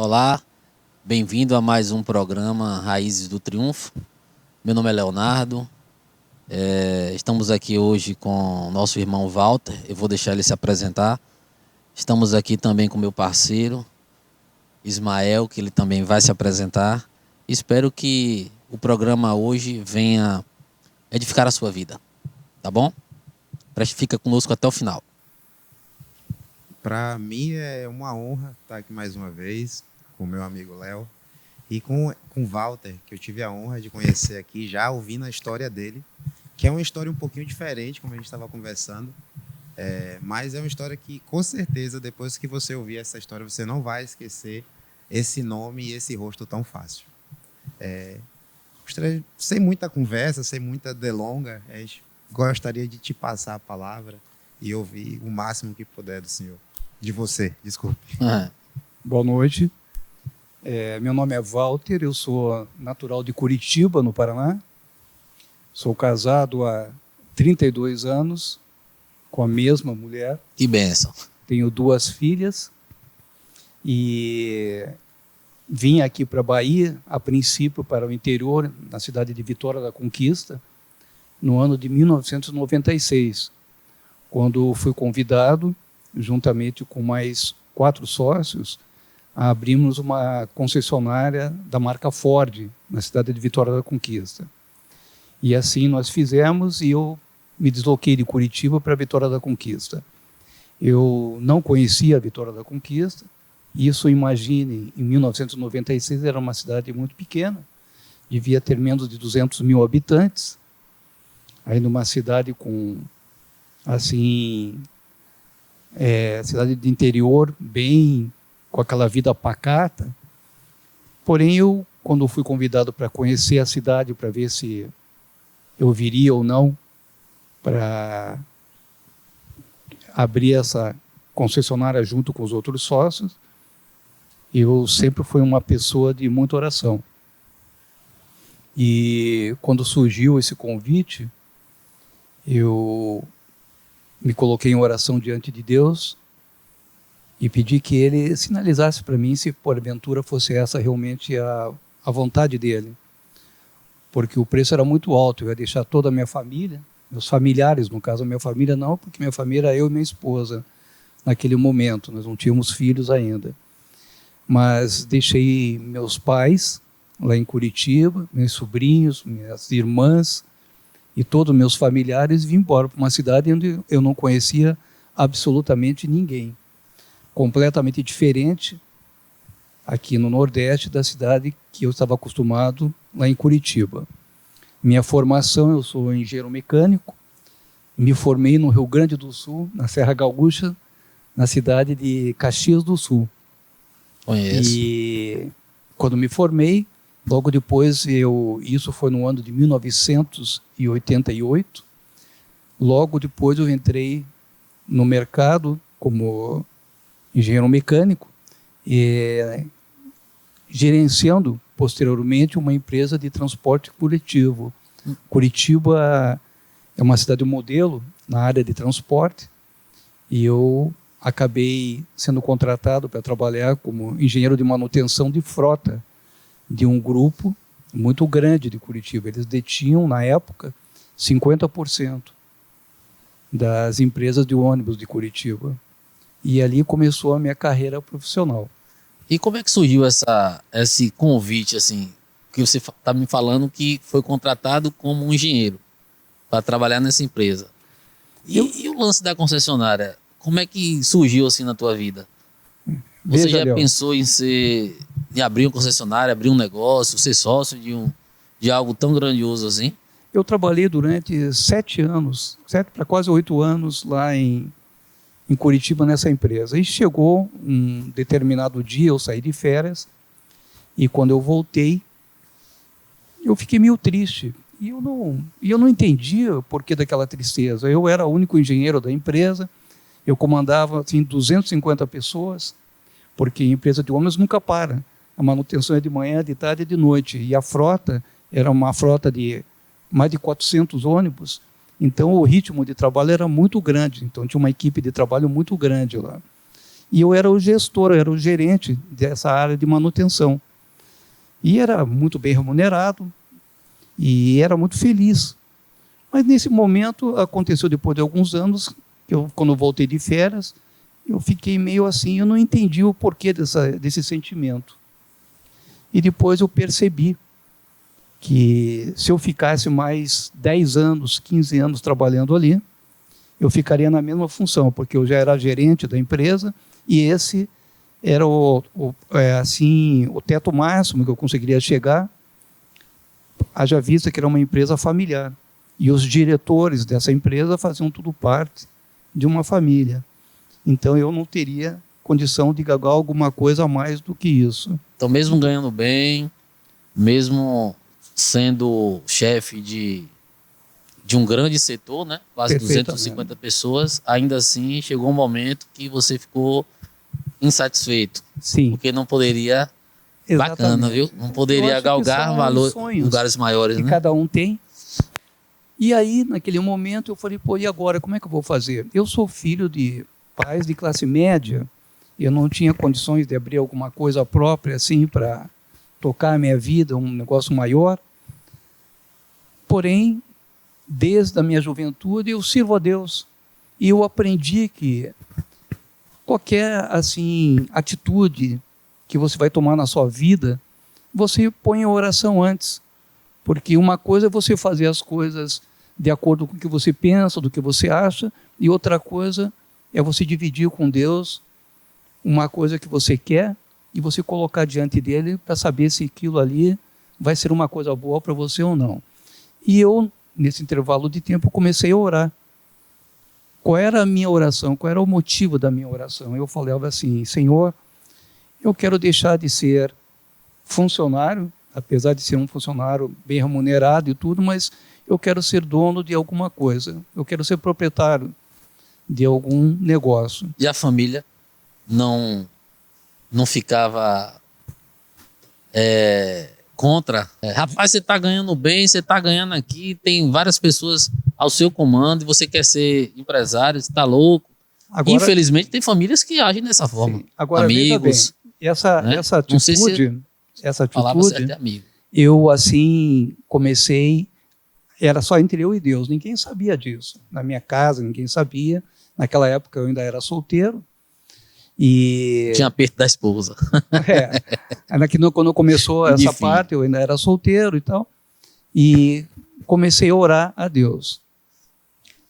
Olá, bem-vindo a mais um programa Raízes do Triunfo. Meu nome é Leonardo. Estamos aqui hoje com o nosso irmão Walter. Eu vou deixar ele se apresentar. Estamos aqui também com meu parceiro Ismael, que ele também vai se apresentar. Espero que o programa hoje venha edificar a sua vida, tá bom? Fica conosco até o final. Para mim é uma honra estar aqui mais uma vez com o meu amigo Léo e com o Walter, que eu tive a honra de conhecer aqui, já ouvindo a história dele, que é uma história um pouquinho diferente, como a gente estava conversando, mas é uma história que, com certeza, depois que você ouvir essa história, você não vai esquecer esse nome e esse rosto tão fácil. Sem muita conversa, sem muita delonga, gostaria de te passar a palavra e ouvir o máximo que puder do senhor. De você, desculpe. Boa noite. Meu nome é Walter, eu sou natural de Curitiba, no Paraná. Sou casado há 32 anos com a mesma mulher. Que bênção. Tenho 2 filhas e vim aqui para a Bahia, a princípio para o interior, na cidade de Vitória da Conquista, no ano de 1996, quando fui convidado, juntamente com mais 4 sócios, abrimos uma concessionária da marca Ford, na cidade de Vitória da Conquista. E assim nós fizemos e eu me desloquei de Curitiba para Vitória da Conquista. Eu não conhecia a Vitória da Conquista, isso, imagine, em 1996 era uma cidade muito pequena, devia ter menos de 200 mil habitantes, aí numa cidade com, assim, cidade de interior, bem com aquela vida pacata. Porém, eu, quando fui convidado para conhecer a cidade, para ver se eu viria ou não para abrir essa concessionária junto com os outros sócios, eu sempre fui uma pessoa de muita oração. E quando surgiu esse convite, eu me coloquei em oração diante de Deus e pedi que Ele sinalizasse para mim se porventura fosse essa realmente a vontade dEle. Porque o preço era muito alto, eu ia deixar toda a minha família, meus familiares, no caso a minha família não, porque minha família era eu e minha esposa naquele momento, nós não tínhamos filhos ainda. Mas deixei meus pais lá em Curitiba, meus sobrinhos, minhas irmãs, e todos os meus familiares, vim embora para uma cidade onde eu não conhecia absolutamente ninguém. Completamente diferente aqui no Nordeste da cidade que eu estava acostumado lá em Curitiba. Minha formação, eu sou engenheiro mecânico, me formei no Rio Grande do Sul, na Serra Gaúcha, na cidade de Caxias do Sul. Conheço. E quando me formei, logo depois, isso foi no ano de 1988, logo depois eu entrei no mercado como engenheiro mecânico, gerenciando posteriormente uma empresa de transporte coletivo. Curitiba é uma cidade modelo na área de transporte e eu acabei sendo contratado para trabalhar como engenheiro de manutenção de frota de um grupo muito grande de Curitiba. Eles detinham, na época, 50% das empresas de ônibus de Curitiba. E ali começou a minha carreira profissional. E como é que surgiu esse convite, assim, que você está me falando que foi contratado como um engenheiro para trabalhar nessa empresa? E o lance da concessionária, como é que surgiu assim na tua vida? Você já pensou em abrir uma concessionária, abrir um negócio, ser sócio de algo tão grandioso assim? Eu trabalhei durante 7 anos, 7 para quase 8 anos lá em Curitiba nessa empresa. E chegou um determinado dia, eu saí de férias, e quando eu voltei, eu fiquei meio triste. E eu não entendia o porquê daquela tristeza. Eu era o único engenheiro da empresa, eu comandava assim, 250 pessoas, porque a empresa de ônibus nunca para. A manutenção é de manhã, de tarde e de noite. E a frota era uma frota de mais de 400 ônibus. Então, o ritmo de trabalho era muito grande. Então, tinha uma equipe de trabalho muito grande lá. E eu era o gestor, eu era o gerente dessa área de manutenção. E era muito bem remunerado e era muito feliz. Mas nesse momento, aconteceu depois de alguns anos, quando eu voltei de férias, eu fiquei meio assim, eu não entendi o porquê desse sentimento. E depois eu percebi que se eu ficasse mais 10 anos, 15 anos trabalhando ali, eu ficaria na mesma função, porque eu já era gerente da empresa e esse era o teto máximo que eu conseguiria chegar, haja vista que era uma empresa familiar. E os diretores dessa empresa faziam tudo parte de uma família. Então eu não teria condição de ganhar alguma coisa a mais do que isso. Então, mesmo ganhando bem, mesmo sendo chefe de um grande setor, né? Quase 250 pessoas, ainda assim chegou um momento que você ficou insatisfeito. Sim. Porque não poderia... Exatamente. Bacana, viu? Não poderia galgar lugares maiores, que né? Cada um tem. E aí, naquele momento, eu falei, pô, e agora? Como é que eu vou fazer? Eu sou filho de pais de classe média. Eu não tinha condições de abrir alguma coisa própria, assim, para tocar a minha vida, um negócio maior. Porém, desde a minha juventude, eu sirvo a Deus. E eu aprendi que qualquer, assim, atitude que você vai tomar na sua vida, você põe a oração antes. Porque uma coisa é você fazer as coisas de acordo com o que você pensa, do que você acha, e outra coisa é você dividir com Deus uma coisa que você quer e você colocar diante dele para saber se aquilo ali vai ser uma coisa boa para você ou não. E eu, nesse intervalo de tempo, comecei a orar. Qual era a minha oração? Qual era o motivo da minha oração? Eu falava assim, Senhor, eu quero deixar de ser funcionário, apesar de ser um funcionário bem remunerado e tudo, mas eu quero ser dono de alguma coisa. Eu quero ser proprietário de algum negócio. E a família não ficava contra? Rapaz, você está ganhando bem, você está ganhando aqui, tem várias pessoas ao seu comando e você quer ser empresário, você está louco. Agora, infelizmente, tem famílias que agem dessa forma. Sim. Agora, amigos. Bem, essa atitude, eu assim comecei, era só entre eu e Deus, ninguém sabia disso. Na minha casa, ninguém sabia. Naquela época eu ainda era solteiro. E tinha aperto da esposa. Quando começou essa parte, eu ainda era solteiro e tal. E comecei a orar a Deus.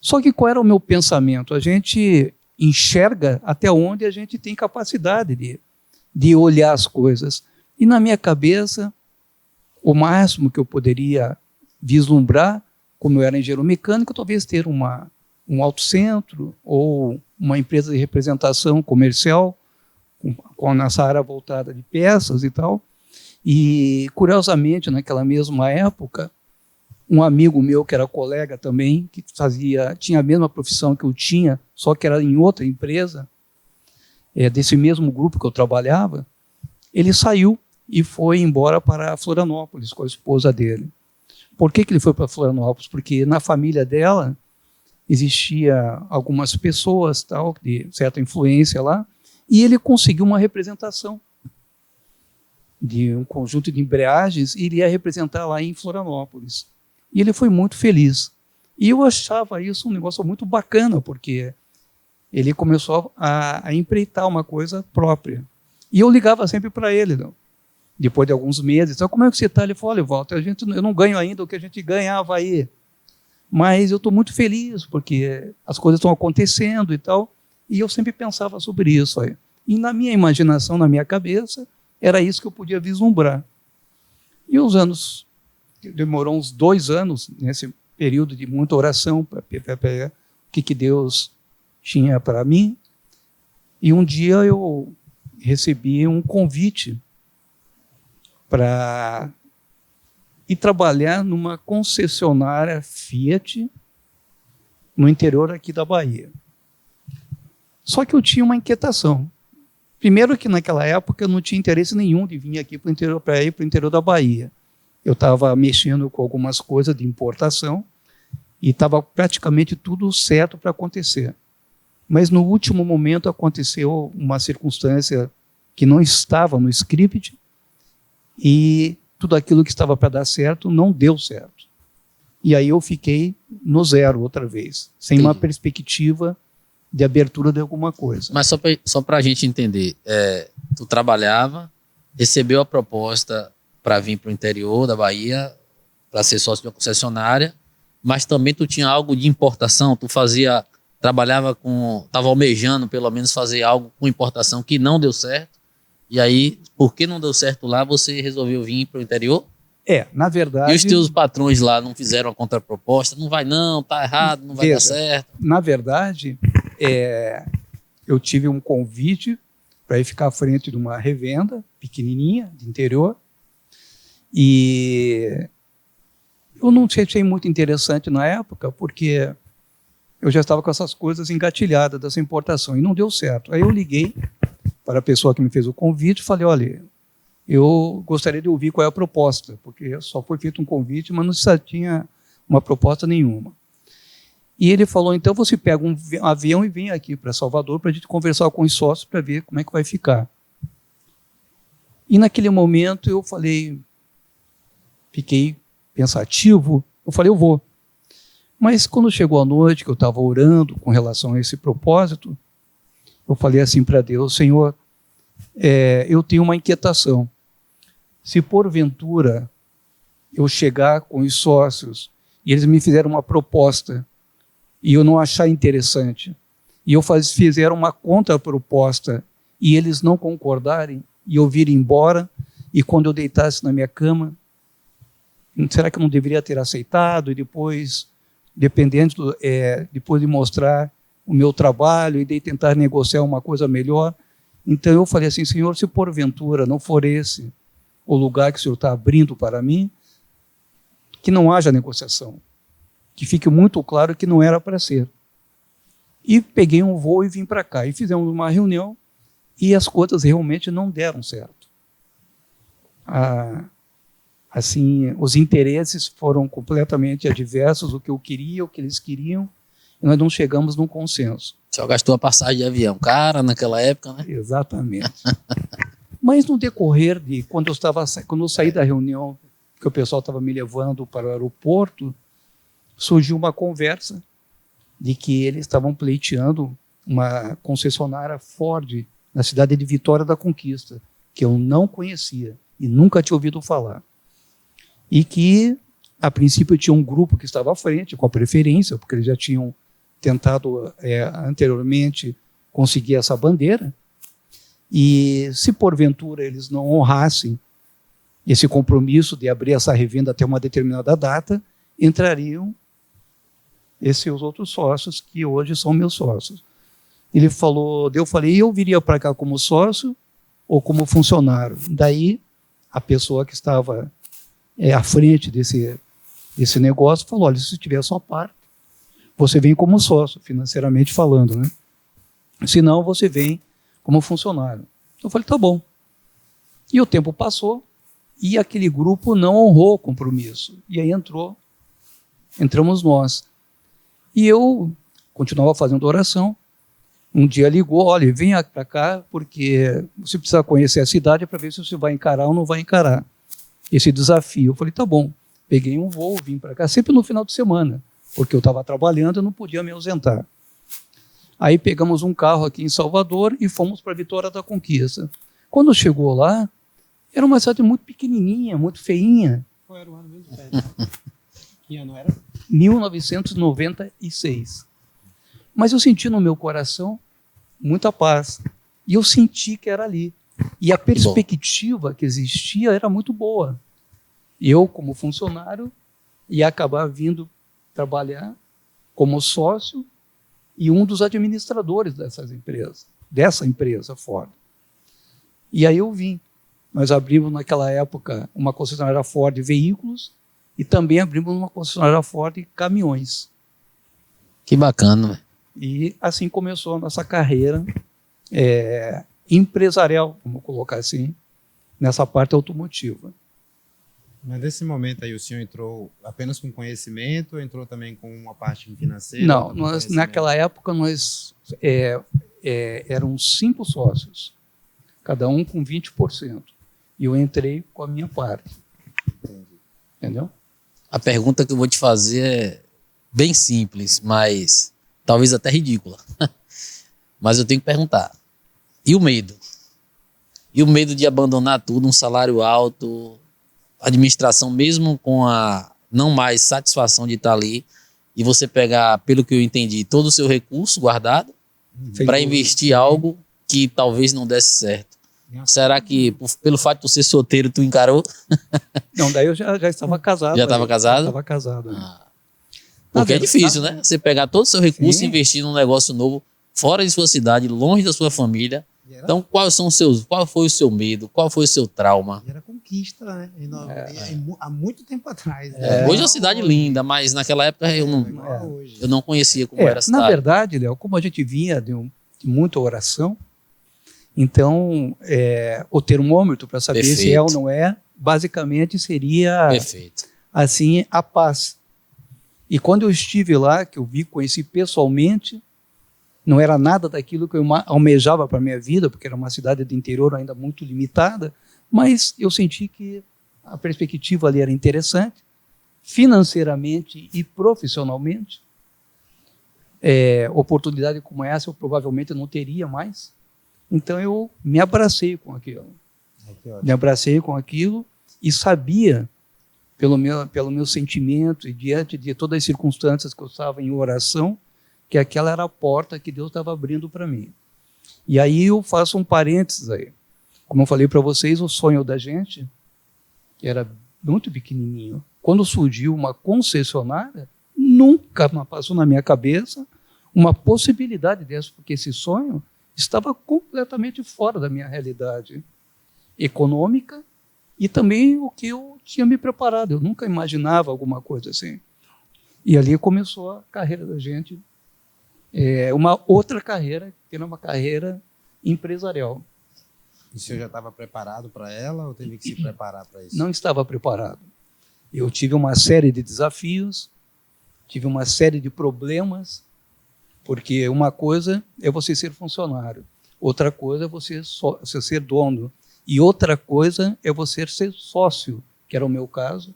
Só que qual era o meu pensamento? A gente enxerga até onde a gente tem capacidade de olhar as coisas. E na minha cabeça, o máximo que eu poderia vislumbrar, como eu era engenheiro mecânico, talvez ter um autocentro ou uma empresa de representação comercial nessa área voltada de peças e tal. E, curiosamente, naquela mesma época, um amigo meu, que era colega também, que tinha a mesma profissão que eu tinha, só que era em outra empresa, desse mesmo grupo que eu trabalhava, ele saiu e foi embora para Florianópolis com a esposa dele. Por que ele foi para Florianópolis? Porque na família dela existia algumas pessoas tal, de certa influência lá, e ele conseguiu uma representação de um conjunto de embreagens e iria representar lá em Florianópolis. E ele foi muito feliz. E eu achava isso um negócio muito bacana, porque ele começou a empreitar uma coisa própria. E eu ligava sempre para ele, não? Depois de alguns meses. Então, como é que você está? Ele falou, olha, Walter, eu não ganho ainda o que a gente ganhava aí, mas eu estou muito feliz, porque as coisas estão acontecendo e tal. E eu sempre pensava sobre isso aí. E na minha imaginação, na minha cabeça, era isso que eu podia vislumbrar. E os anos, demorou uns 2 anos, nesse período de muita oração, para ver o que Deus tinha para mim. E um dia eu recebi um convite para ir trabalhar numa concessionária Fiat no interior aqui da Bahia. Só que eu tinha uma inquietação. Primeiro que naquela época eu não tinha interesse nenhum de vir aqui para ir para o interior da Bahia. Eu estava mexendo com algumas coisas de importação e estava praticamente tudo certo para acontecer. Mas no último momento aconteceu uma circunstância que não estava no script e tudo aquilo que estava para dar certo não deu certo. E aí eu fiquei no zero outra vez, sem uma perspectiva de abertura de alguma coisa. Mas só para a gente entender, tu trabalhava, recebeu a proposta para vir para o interior da Bahia, para ser sócio de uma concessionária, mas também tu tinha algo de importação, estava almejando pelo menos fazer algo com importação que não deu certo, e aí, porque não deu certo lá, você resolveu vir para o interior? Na verdade... E os teus patrões lá não fizeram a contraproposta? Não vai não, tá errado, não vai dar certo. Na verdade, eu tive um convite para ir ficar à frente de uma revenda pequenininha, de interior, e eu não achei muito interessante na época, porque eu já estava com essas coisas engatilhadas dessa importação, e não deu certo. Aí eu liguei para a pessoa que me fez o convite e falei, olha, eu gostaria de ouvir qual é a proposta, porque só foi feito um convite, mas não tinha uma proposta nenhuma. E ele falou, então você pega um avião e vem aqui para Salvador para a gente conversar com os sócios para ver como é que vai ficar. E naquele momento eu fiquei pensativo, eu falei, eu vou. Mas quando chegou a noite, que eu estava orando com relação a esse propósito, eu falei assim para Deus, Senhor, eu tenho uma inquietação. Se porventura eu chegar com os sócios e eles me fizeram uma proposta e eu não achar interessante, e eu fizer uma contraproposta e eles não concordarem e eu vir embora, e quando eu deitasse na minha cama, será que eu não deveria ter aceitado? E depois, depois de mostrar o meu trabalho e de tentar negociar uma coisa melhor. Então eu falei assim, Senhor, se porventura não for esse o lugar que o Senhor está abrindo para mim, que não haja negociação, que fique muito claro que não era para ser. E peguei um voo e vim para cá, e fizemos uma reunião, e as coisas realmente não deram certo. Assim, os interesses foram completamente adversos, o que eu queria, o que eles queriam, e nós não chegamos num consenso. Só gastou a passagem de avião, cara, naquela época, né? Exatamente. Mas no decorrer de, quando eu saí da reunião, que o pessoal estava me levando para o aeroporto, surgiu uma conversa de que eles estavam pleiteando uma concessionária Ford na cidade de Vitória da Conquista, que eu não conhecia e nunca tinha ouvido falar. E que, a princípio, tinha um grupo que estava à frente, com a preferência, porque eles já tinham tentado anteriormente conseguir essa bandeira, e se porventura eles não honrassem esse compromisso de abrir essa revenda até uma determinada data, entrariam esses outros sócios, que hoje são meus sócios. Ele falou, eu falei, eu viria para cá como sócio ou como funcionário? Daí, a pessoa que estava à frente desse negócio falou, olha, se tiver a sua parte, você vem como sócio, financeiramente falando, né? Se não, você vem como funcionário. Eu falei, tá bom. E o tempo passou e aquele grupo não honrou o compromisso. E aí entramos nós. E eu continuava fazendo oração. Um dia ligou, olha, vem para cá porque você precisa conhecer a cidade para ver se você vai encarar ou não vai encarar esse desafio. Eu falei, tá bom. Peguei um voo, vim para cá, sempre no final de semana, porque eu estava trabalhando e não podia me ausentar. Aí pegamos um carro aqui em Salvador e fomos para Vitória da Conquista. Quando chegou lá, era uma cidade muito pequenininha, muito feinha. Qual era o ano mesmo? Que ano era? 1996. Mas eu senti no meu coração muita paz. E eu senti que era ali. E a perspectiva que existia era muito boa. Eu, como funcionário, ia acabar vindo trabalhar como sócio e um dos administradores dessa empresa Ford. E aí eu vim. Nós abrimos naquela época uma concessionária Ford Veículos e também abrimos uma concessionária Ford Caminhões. Que bacana, né? E assim começou a nossa carreira empresarial, vamos colocar assim, nessa parte automotiva. Mas nesse momento aí o senhor entrou apenas com conhecimento ou entrou também com uma parte financeira? Não, naquela época nós éramos 5 sócios, cada um com 20%. E eu entrei com a minha parte. Entendi. Entendeu? A pergunta que eu vou te fazer é bem simples, mas talvez até ridícula. Mas eu tenho que perguntar. E o medo? E o medo de abandonar tudo, um salário alto, administração mesmo com a não mais satisfação de estar ali, e você pegar, pelo que eu entendi, todo o seu recurso guardado para investir algo que talvez não desse certo. Será que, pelo fato de tu ser solteiro, tu encarou? Não, daí eu já estava casado. Já estava casado? Já estava casado. Porque é difícil, né? Você pegar todo o seu recurso e investir num negócio novo, fora de sua cidade, longe da sua família. Então, qual foi o seu medo? Qual foi o seu trauma? E era conquista, né? Há muito tempo atrás. Né? Hoje é uma cidade linda, mas naquela época eu não conhecia como era a cidade. Na verdade, Léo, como a gente vinha de muita oração, então o termômetro para saber se é ou não é, basicamente seria assim a paz. E quando eu estive lá, que eu conheci pessoalmente, não era nada daquilo que eu almejava para a minha vida, porque era uma cidade do interior ainda muito limitada, mas eu senti que a perspectiva ali era interessante, financeiramente e profissionalmente. Oportunidade como essa eu provavelmente não teria mais. Então eu me abracei com aquilo. Me abracei com aquilo e sabia, pelo meu sentimento e diante de todas as circunstâncias que eu estava em oração, que aquela era a porta que Deus estava abrindo para mim. E aí eu faço um parênteses aí. Como eu falei para vocês, o sonho da gente era muito pequenininho. Quando surgiu uma concessionária, nunca passou na minha cabeça uma possibilidade dessa, porque esse sonho estava completamente fora da minha realidade econômica e também o que eu tinha me preparado. Eu nunca imaginava alguma coisa assim. E ali começou a carreira da gente, uma outra carreira, que era uma carreira empresarial. E o senhor já estava preparado para ela ou teve que se preparar para isso? Não estava preparado. Eu tive uma série de desafios, tive uma série de problemas, porque uma coisa é você ser funcionário, outra coisa é você ser dono, e outra coisa é você ser sócio, que era o meu caso.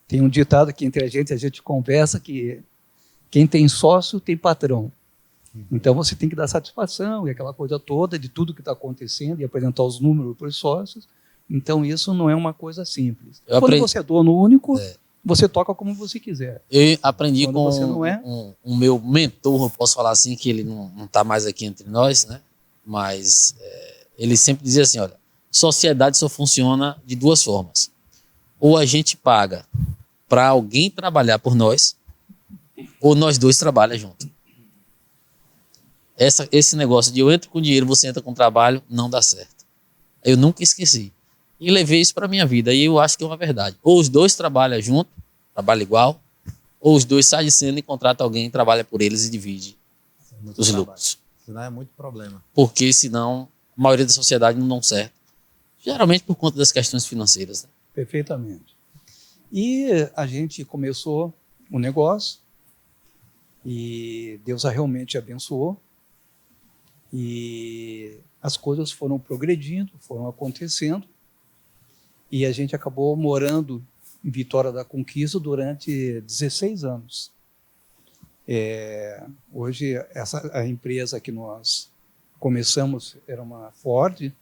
Tem um ditado que entre a gente conversa que quem tem sócio tem patrão. Então você tem que dar satisfação e aquela coisa toda de tudo que está acontecendo e apresentar os números para os sócios. Então isso não é uma coisa simples. Quando você é dono único, você toca como você quiser. Eu aprendi Quando com você não é... um meu mentor, eu posso falar assim, que ele não está mais aqui entre nós, né? Mas ele sempre dizia assim, olha, sociedade só funciona de duas formas. Ou a gente paga para alguém trabalhar por nós, ou nós dois trabalhamos juntos. Esse negócio de eu entro com dinheiro, você entra com trabalho, não dá certo. Eu nunca esqueci. E levei isso para a minha vida. E eu acho que é uma verdade. Ou os dois trabalham junto, trabalham igual, ou os dois saem de cena e contratam alguém, trabalha por eles e divide os lucros. Senão é muito problema. Porque senão a maioria da sociedade não dá certo. Geralmente por conta das questões financeiras. Né? Perfeitamente. E a gente começou o negócio e Deus realmente abençoou. E as coisas foram progredindo, foram acontecendo, e a gente acabou morando em Vitória da Conquista durante 16 anos. Hoje, a empresa que nós começamos era uma Ford.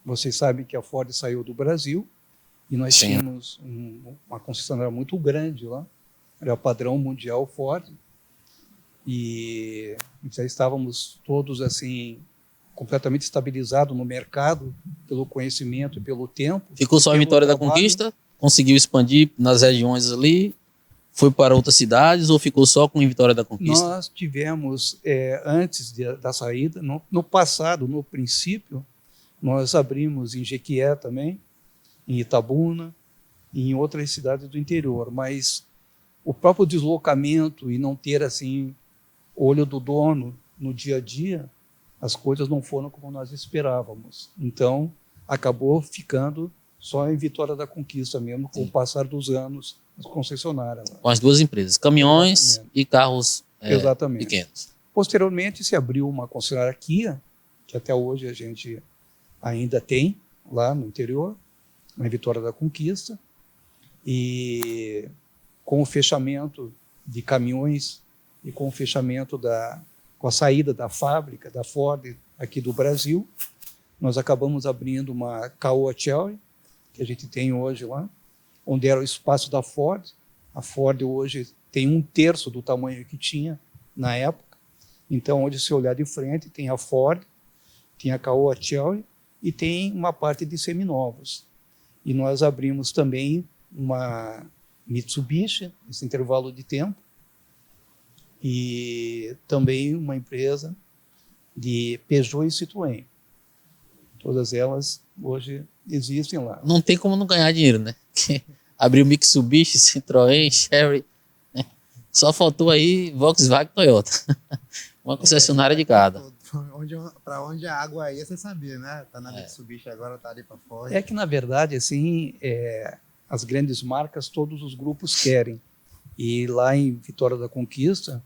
Vocês sabem que a Ford saiu do Brasil, e nós tínhamos uma concessionária muito grande lá, era o padrão mundial Ford, e já estávamos todos assim completamente estabilizados no mercado pelo conhecimento e pelo tempo. Ficou só em Vitória da Conquista? Conseguiu expandir nas regiões ali? Foi para outras cidades ou ficou só com Vitória da Conquista? Nós tivemos, antes da saída, no passado, no princípio, nós abrimos em Jequié também, em Itabuna, e em outras cidades do interior, mas o próprio deslocamento e não ter assim olho do dono no dia a dia, as coisas não foram como nós esperávamos. Então, acabou ficando Só em Vitória da Conquista mesmo, com o passar dos anos, as concessionárias. Com as duas empresas, caminhões Exatamente. e carros Exatamente. pequenos. Posteriormente se abriu uma concessionária Kia, que até hoje a gente ainda tem lá no interior, na Vitória da Conquista, e com o fechamento de caminhões e com o fechamento com a saída da fábrica da Ford aqui do Brasil, nós acabamos abrindo uma Caoa Chery, que a gente tem hoje lá, onde era o espaço da Ford. A Ford hoje tem 1/3 do tamanho que tinha na época. Então, hoje, se olhar de frente, tem a Ford, tem a Caoa Chery e tem uma parte de seminovos. E nós abrimos também uma Mitsubishi, nesse intervalo de tempo, e também uma empresa de Peugeot e Citroën. Todas elas hoje existem lá. Não tem como não ganhar dinheiro, né? Abriu Mitsubishi, Citroën, Chery, né? Só faltou aí Volkswagen e Toyota. Uma concessionária de cada. Para onde a água ia, você sabia, né? Tá na Mitsubishi agora, tá ali para fora. É que, na verdade, assim, as grandes marcas, todos os grupos querem. E lá em Vitória da Conquista,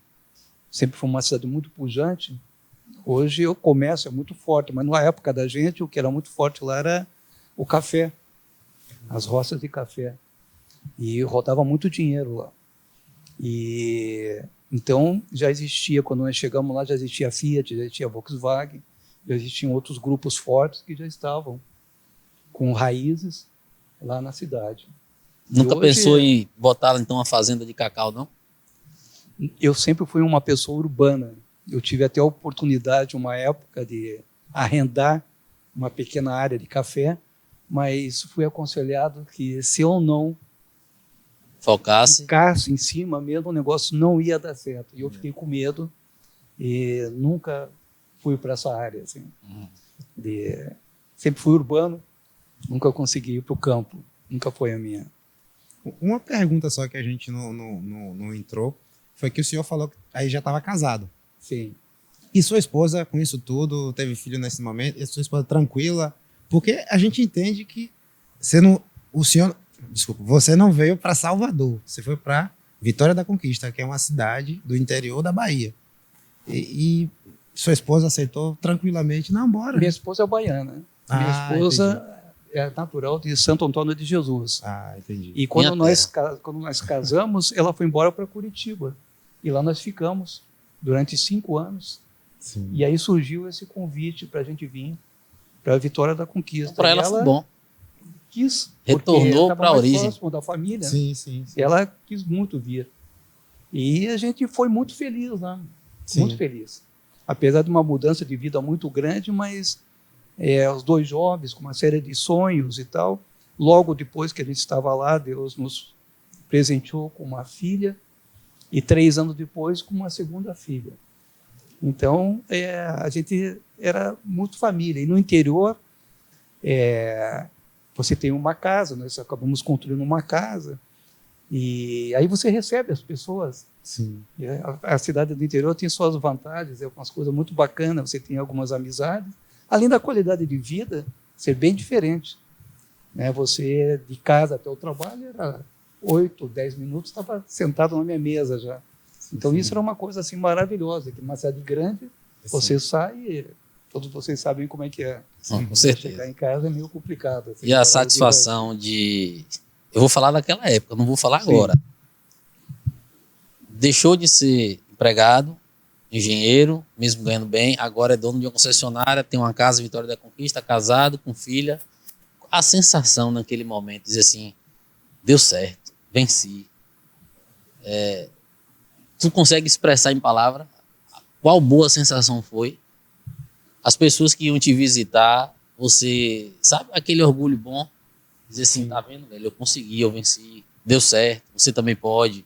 sempre foi uma cidade muito pujante. Hoje o comércio é muito forte, mas na época da gente, o que era muito forte lá era o café, as roças de café. E rodava muito dinheiro lá. E então já existia, quando nós chegamos lá, já existia a Fiat, já existia a Volkswagen, já existiam outros grupos fortes que já estavam com raízes lá na cidade. Nunca hoje, pensou em botar então uma fazenda de cacau, não? Eu sempre fui uma pessoa urbana. Eu tive até a oportunidade, uma época, de arrendar uma pequena área de café, mas fui aconselhado que se eu não Focasse. ficasse em cima mesmo, o negócio não ia dar certo. E eu fiquei com medo e nunca fui para essa área. Assim, sempre fui urbano, nunca consegui ir para o campo. Nunca foi a minha. Uma pergunta só que a gente não entrou foi que o senhor falou que aí já estava casado. Sim. E sua esposa, com isso tudo, teve filho nesse momento, e sua esposa tranquila? Porque a gente entende que você não veio para Salvador, você foi para Vitória da Conquista, que é uma cidade do interior da Bahia. E sua esposa aceitou tranquilamente, não, bora. Minha esposa é baiana. Minha esposa é natural de Santo Antônio de Jesus. Ah, entendi. E quando nós casamos, ela foi embora para Curitiba. E lá nós ficamos durante 5 anos. Sim. E aí surgiu esse convite para a gente vir para a Vitória da Conquista. Para ela foi bom. Quis. Retornou para a origem. Próximo da família. Sim, sim. Ela quis muito vir. E a gente foi muito feliz lá. Sim. Muito feliz. Apesar de uma mudança de vida muito grande, mas os 2 jovens com uma série de sonhos e tal. Logo depois que a gente estava lá, Deus nos presenteou com uma filha e 3 anos depois com uma segunda filha. Então, a gente era muito família. E no interior, você tem uma casa, nós acabamos construindo uma casa, e aí você recebe as pessoas. Sim. A cidade do interior tem suas vantagens, umas coisas muito bacanas, você tem algumas amizades, além da qualidade de vida ser bem diferente. Né? Você, de casa até o trabalho, era 8, 10 minutos, estava sentado na minha mesa já. Então, isso era uma coisa assim maravilhosa, que numa cidade grande, você sai, todos vocês sabem como é que é. Com certeza. Chegar em casa é meio complicado. Assim, e a satisfação de... Eu vou falar daquela época, não vou falar agora. Deixou de ser empregado, engenheiro, mesmo ganhando bem, agora é dono de uma concessionária, tem uma casa em Vitória da Conquista, casado, com filha. A sensação naquele momento, dizer assim, deu certo, venci. Tu consegue expressar em palavra qual boa sensação foi? As pessoas que iam te visitar, você sabe aquele orgulho bom? Dizer assim, tá vendo, velho, eu consegui, eu venci, deu certo, você também pode.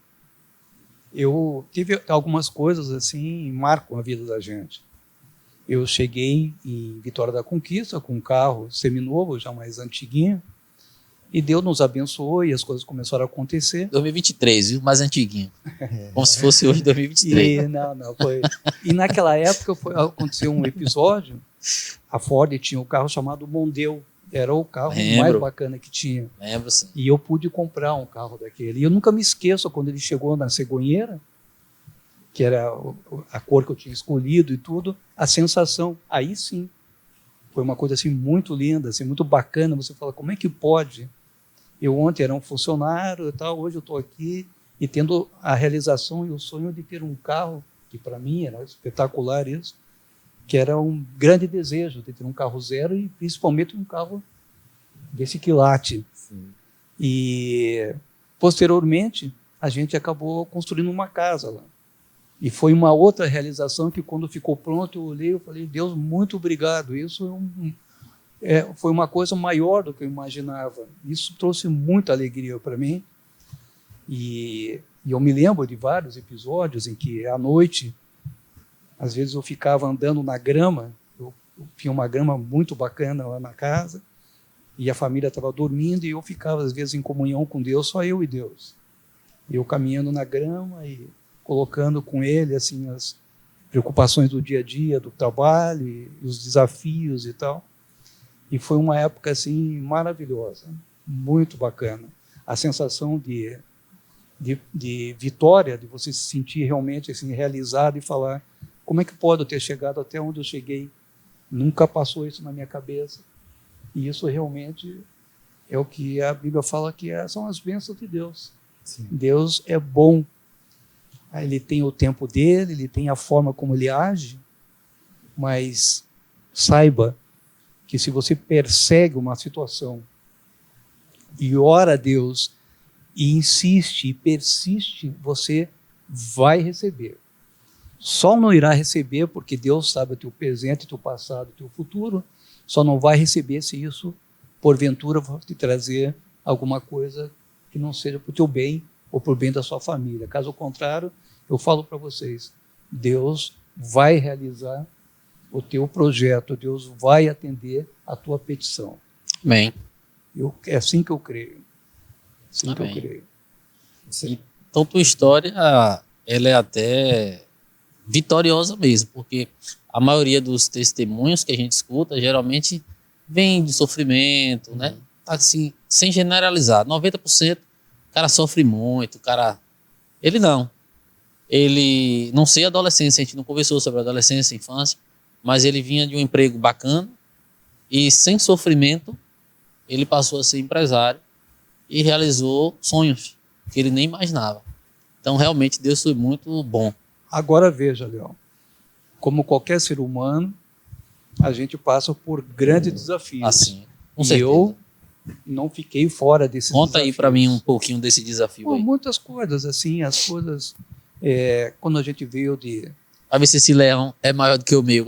Eu tive algumas coisas assim, marcam a vida da gente. Eu cheguei em Vitória da Conquista com um carro seminovo, já mais antiguinho, e Deus nos abençoou e as coisas começaram a acontecer. 2023, viu? Mais antiguinho. Como se fosse hoje 2023. Não, foi. E naquela época aconteceu um episódio, a Ford tinha um carro chamado Mondeo, Era o carro mais Lembro. bacana que tinha. Lembro, sim. E eu pude comprar um carro daquele. E eu nunca me esqueço quando ele chegou na cegonheira, que era a cor que eu tinha escolhido e tudo, a sensação, aí sim, foi uma coisa assim muito linda, assim, muito bacana. Você fala, como é que pode? Eu ontem era um funcionário e tal, hoje eu estou aqui e tendo a realização e o sonho de ter um carro, que para mim era espetacular isso, que era um grande desejo de ter um carro zero e principalmente um carro desse quilate. Sim. E posteriormente a gente acabou construindo uma casa lá. E foi uma outra realização que quando ficou pronto eu olhei e falei, Deus, muito obrigado. Isso foi uma coisa maior do que eu imaginava. Isso trouxe muita alegria para mim. E eu me lembro de vários episódios em que à noite, às vezes eu ficava andando na grama, eu tinha uma grama muito bacana lá na casa, e a família estava dormindo e eu ficava às vezes em comunhão com Deus, só eu e Deus. Eu caminhando na grama e colocando com ele assim as preocupações do dia a dia, do trabalho e os desafios e tal. E foi uma época assim maravilhosa, muito bacana. A sensação de vitória, de você se sentir realmente assim realizado e falar, como é que pode eu ter chegado até onde eu cheguei? Nunca passou isso na minha cabeça. E isso realmente é o que a Bíblia fala que são as bênçãos de Deus. Sim. Deus é bom. Ele tem o tempo dele, ele tem a forma como ele age, mas saiba que se você persegue uma situação e ora a Deus e insiste e persiste, você vai receber. Só não irá receber porque Deus sabe o teu presente, o teu passado, o teu futuro, só não vai receber se isso, porventura, vai te trazer alguma coisa que não seja para o teu bem ou para o bem da sua família. Caso contrário, eu falo para vocês, Deus vai realizar o teu projeto, Deus vai atender a tua petição. Amém. É assim que eu creio. Assim que eu Amém. creio. Então, tua história, ela é até vitoriosa mesmo, porque a maioria dos testemunhos que a gente escuta, geralmente, vem de sofrimento, né? Assim, sem generalizar. 90% o cara sofre muito, o cara... Ele não. Ele, não sei a adolescência, a gente não conversou sobre a adolescência, a infância, mas ele vinha de um emprego bacana e sem sofrimento ele passou a ser empresário e realizou sonhos que ele nem imaginava. Então, realmente, Deus foi muito bom. Agora veja, Leão, como qualquer ser humano, a gente passa por grandes desafios. Assim, com e certeza. eu não fiquei fora desses Conta aí desafios. para mim um pouquinho desse desafio Pô, aí. muitas coisas, assim, as coisas... quando a gente veio de... Pra ver se esse leão é maior do que o meu.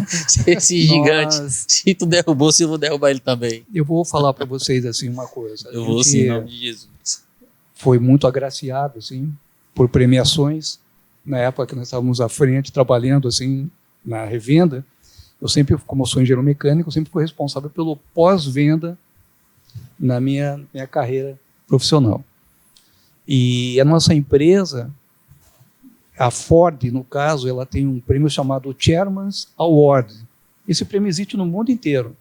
Se esse gigante, se tu derrubou, se eu vou derrubar ele também. Eu vou falar para vocês assim uma coisa. Eu vou sim, em nome de Jesus. Foi muito agraciado assim por premiações. Na época que nós estávamos à frente trabalhando assim na revenda, eu sempre, como eu sou engenheiro mecânico, eu sempre fui responsável pelo pós-venda na minha carreira profissional. E a nossa empresa, a Ford, no caso, ela tem um prêmio chamado Chairman's Award. Esse prêmio existe no mundo inteiro.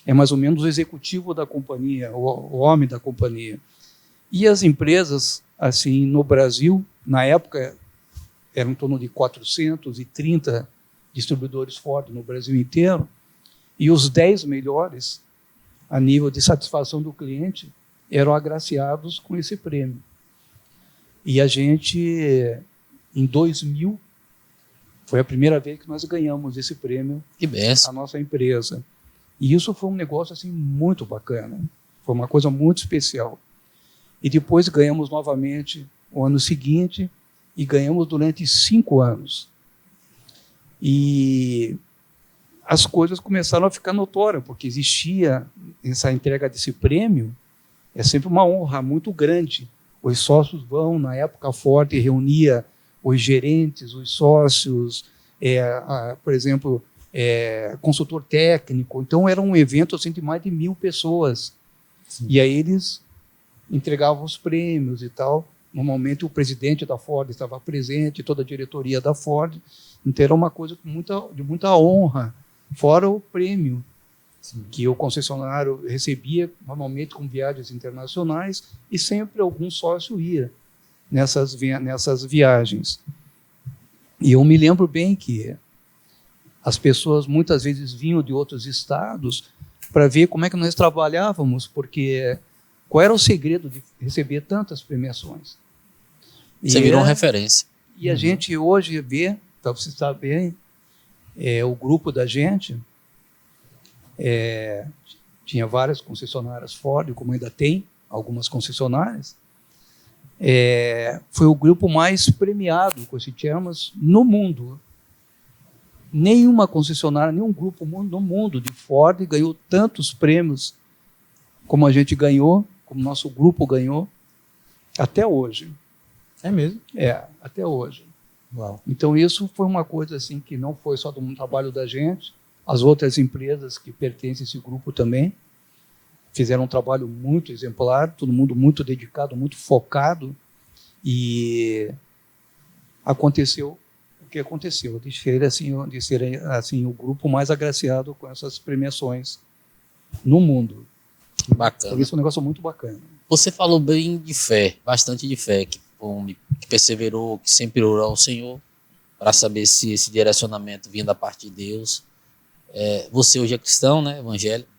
É mais ou menos o executivo da companhia, o homem da companhia. E as empresas, assim, no Brasil, na época, eram em torno de 430 distribuidores Ford no Brasil inteiro, e os 10 melhores, a nível de satisfação do cliente, eram agraciados com esse prêmio. E a gente... Em 2000, foi a primeira vez que nós ganhamos esse prêmio, Que benção. a nossa empresa. E isso foi um negócio assim, muito bacana. Foi uma coisa muito especial. E depois ganhamos novamente o ano seguinte e ganhamos durante 5 anos. E as coisas começaram a ficar notórias, porque existia essa entrega desse prêmio, é sempre uma honra muito grande. Os sócios vão, na época a Ford reunia os gerentes, os sócios, por exemplo, consultor técnico. Então, era um evento assim, de mais de 1.000 pessoas. Sim. E aí eles entregavam os prêmios e tal. Normalmente, o presidente da Ford estava presente, toda a diretoria da Ford. Então, era uma coisa de muita honra, fora o prêmio. que o concessionário recebia normalmente com viagens internacionais e sempre algum sócio ia nessas viagens. E eu me lembro bem que as pessoas muitas vezes vinham de outros estados para ver como é que nós trabalhávamos, porque qual era o segredo de receber tantas premiações. Você virou uma referência. E a gente hoje vê, para você saber, o grupo da gente tinha várias concessionárias Ford, como ainda tem algumas concessionárias. Foi o grupo mais premiado com esse Chairmans no mundo. Nenhuma concessionária, nenhum grupo no mundo de Ford ganhou tantos prêmios como a gente ganhou, como nosso grupo ganhou, até hoje. É mesmo? Até hoje. Uau. Então isso foi uma coisa assim que não foi só do trabalho da gente, as outras empresas que pertencem a esse grupo também fizeram um trabalho muito exemplar, todo mundo muito dedicado, muito focado, e aconteceu o que aconteceu, de ser assim o grupo mais agraciado com essas premiações no mundo. Bacana. Então, isso é um negócio muito bacana. Você falou bem de fé, bastante de fé, que perseverou, que sempre orou ao Senhor para saber se esse direcionamento vinha da parte de Deus. Você hoje é cristão, né, evangélico,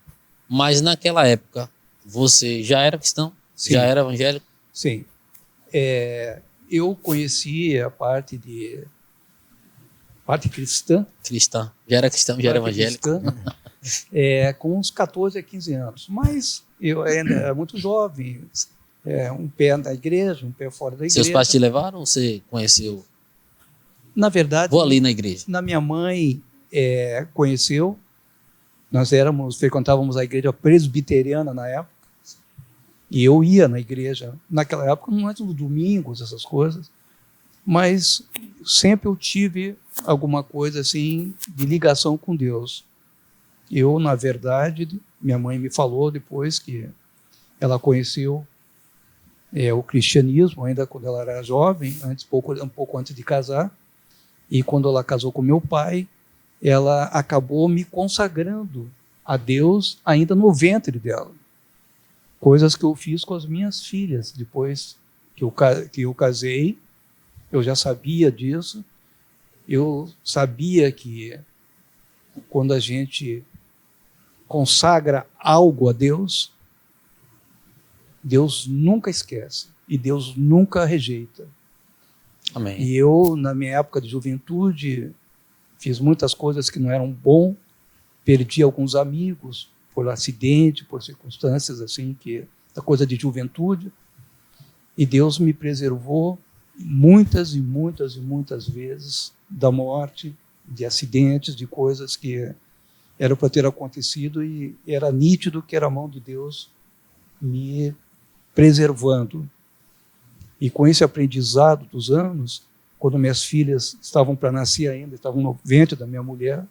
mas naquela época você já era cristão? Sim. Já era evangélico? Sim. Eu conheci a parte cristã. Cristã. Já era cristão, já era evangélico? Com uns 14 a 15 anos. Mas eu ainda era muito jovem, um pé na igreja, um pé fora da igreja. Seus pais te levaram ou você conheceu? Na verdade, vou ali na igreja. Minha mãe conheceu. Nós frequentávamos a igreja presbiteriana na época. E eu ia na igreja. Naquela época, não era nos domingos, essas coisas. Mas sempre eu tive alguma coisa assim de ligação com Deus. Eu, na verdade, minha mãe me falou depois que ela conheceu o cristianismo, ainda quando ela era jovem, um pouco antes de casar. E quando ela casou com meu pai, ela acabou me consagrando a Deus ainda no ventre dela. Coisas que eu fiz com as minhas filhas. Depois que eu casei, eu já sabia disso. Eu sabia que quando a gente consagra algo a Deus, Deus nunca esquece e Deus nunca rejeita. Amém. E eu, na minha época de juventude, fiz muitas coisas que não eram bom, perdi alguns amigos por acidente, por circunstâncias assim, da coisa de juventude, e Deus me preservou muitas e muitas e muitas vezes da morte, de acidentes, de coisas que eram para ter acontecido, e era nítido que era a mão de Deus me preservando. E com esse aprendizado dos anos, quando minhas filhas estavam para nascer ainda, estavam no ventre da minha mulher,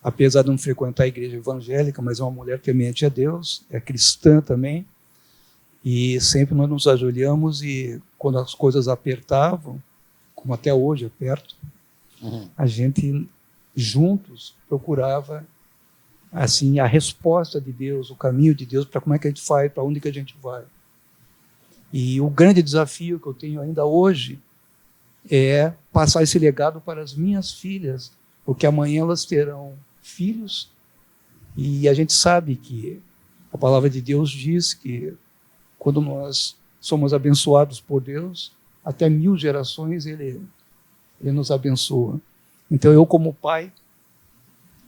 apesar de não frequentar a igreja evangélica, mas é uma mulher temente a Deus, é cristã também, e sempre nós nos ajoelhamos, e quando as coisas apertavam, como até hoje aperto, a gente juntos procurava assim a resposta de Deus, o caminho de Deus, para como é que a gente faz, para onde que a gente vai. E o grande desafio que eu tenho ainda hoje é passar esse legado para as minhas filhas, porque amanhã elas terão filhos, e a gente sabe que a palavra de Deus diz que quando nós somos abençoados por Deus, até 1000 gerações Ele nos abençoa. Então eu, como pai,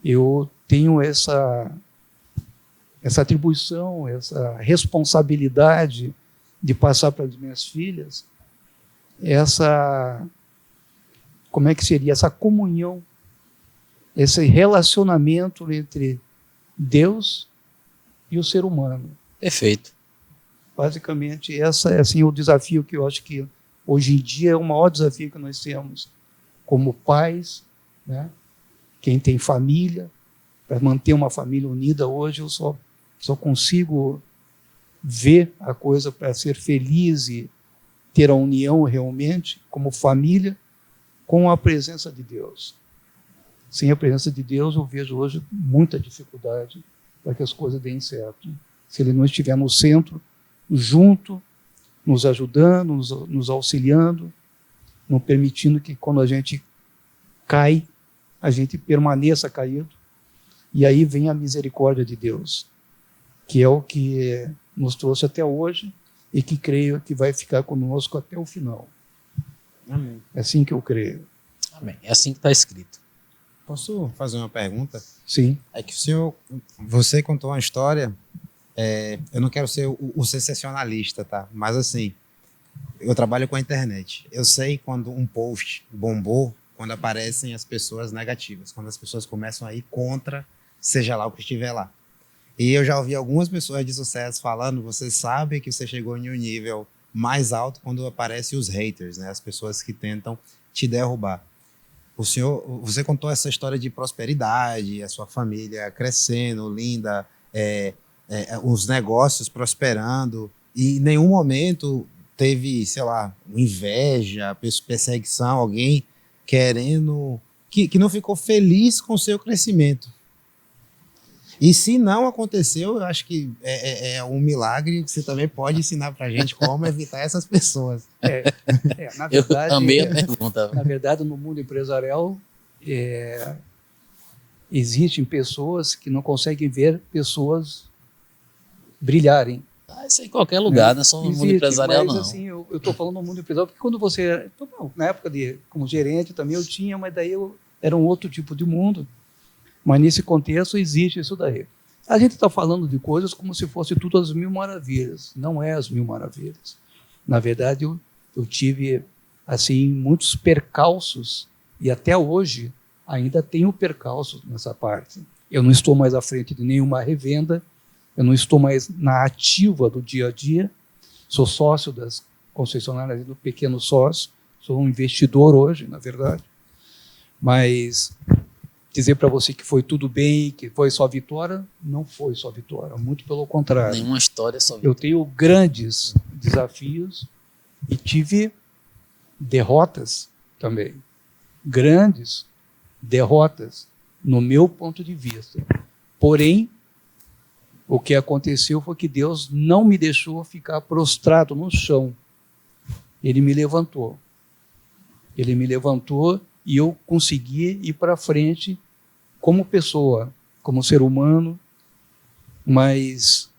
eu tenho essa atribuição, essa responsabilidade de passar para as minhas filhas como é que seria, essa comunhão, esse relacionamento entre Deus e o ser humano. Perfeito. Basicamente, esse é assim, o desafio que eu acho que hoje em dia é o maior desafio que nós temos como pais, né? Quem tem família, para manter uma família unida hoje, eu só consigo ver a coisa para ser feliz e ter a união realmente como família com a presença de Deus. Sem a presença de Deus, eu vejo hoje muita dificuldade para que as coisas deem certo. Se Ele não estiver no centro, junto, nos ajudando, nos auxiliando, não permitindo que quando a gente cai, a gente permaneça caído. E aí vem a misericórdia de Deus, que é o que nos trouxe até hoje e que creio que vai ficar conosco até o final. Amém. É assim que eu creio. Amém. É assim que está escrito. Posso fazer uma pergunta? Sim. É que você contou uma história, eu não quero ser o sensacionalista, tá? Mas assim, eu trabalho com a internet. Eu sei quando um post bombou, quando aparecem as pessoas negativas, quando as pessoas começam a ir contra, seja lá o que estiver lá. E eu já ouvi algumas pessoas de sucesso falando, você sabe que você chegou em um nível mais alto quando aparecem os haters, né? As pessoas que tentam te derrubar. Você contou essa história de prosperidade, a sua família crescendo, linda, os negócios prosperando, e em nenhum momento teve, sei lá, inveja, perseguição, alguém querendo, que não ficou feliz com o seu crescimento. E se não aconteceu, eu acho que é um milagre que você também pode ensinar pra gente como evitar essas pessoas. Na verdade, eu amei a pergunta. Na verdade, no mundo empresarial, existem pessoas que não conseguem ver pessoas brilharem. Isso aí em qualquer lugar, não é só no mundo empresarial, mas, não. Assim, eu estou falando no mundo empresarial, porque quando você... Na época como gerente também eu tinha, mas daí era um outro tipo de mundo. Mas nesse contexto existe isso daí. A gente está falando de coisas como se fosse tudo as mil maravilhas. Não é as mil maravilhas. Na verdade, eu tive assim muitos percalços e até hoje ainda tenho percalços nessa parte. Eu não estou mais à frente de nenhuma revenda, eu não estou mais na ativa do dia a dia, sou sócio das concessionárias do pequeno sócio, sou um investidor hoje, na verdade, mas dizer para você que foi tudo bem, que foi só vitória, não foi só vitória, muito pelo contrário. Nenhuma história é só vitória. Eu tenho grandes desafios e tive derrotas também, grandes derrotas no meu ponto de vista. Porém, o que aconteceu foi que Deus não me deixou ficar prostrado no chão. Ele me levantou. Ele me levantou e eu consegui ir para frente como pessoa, como ser humano, mas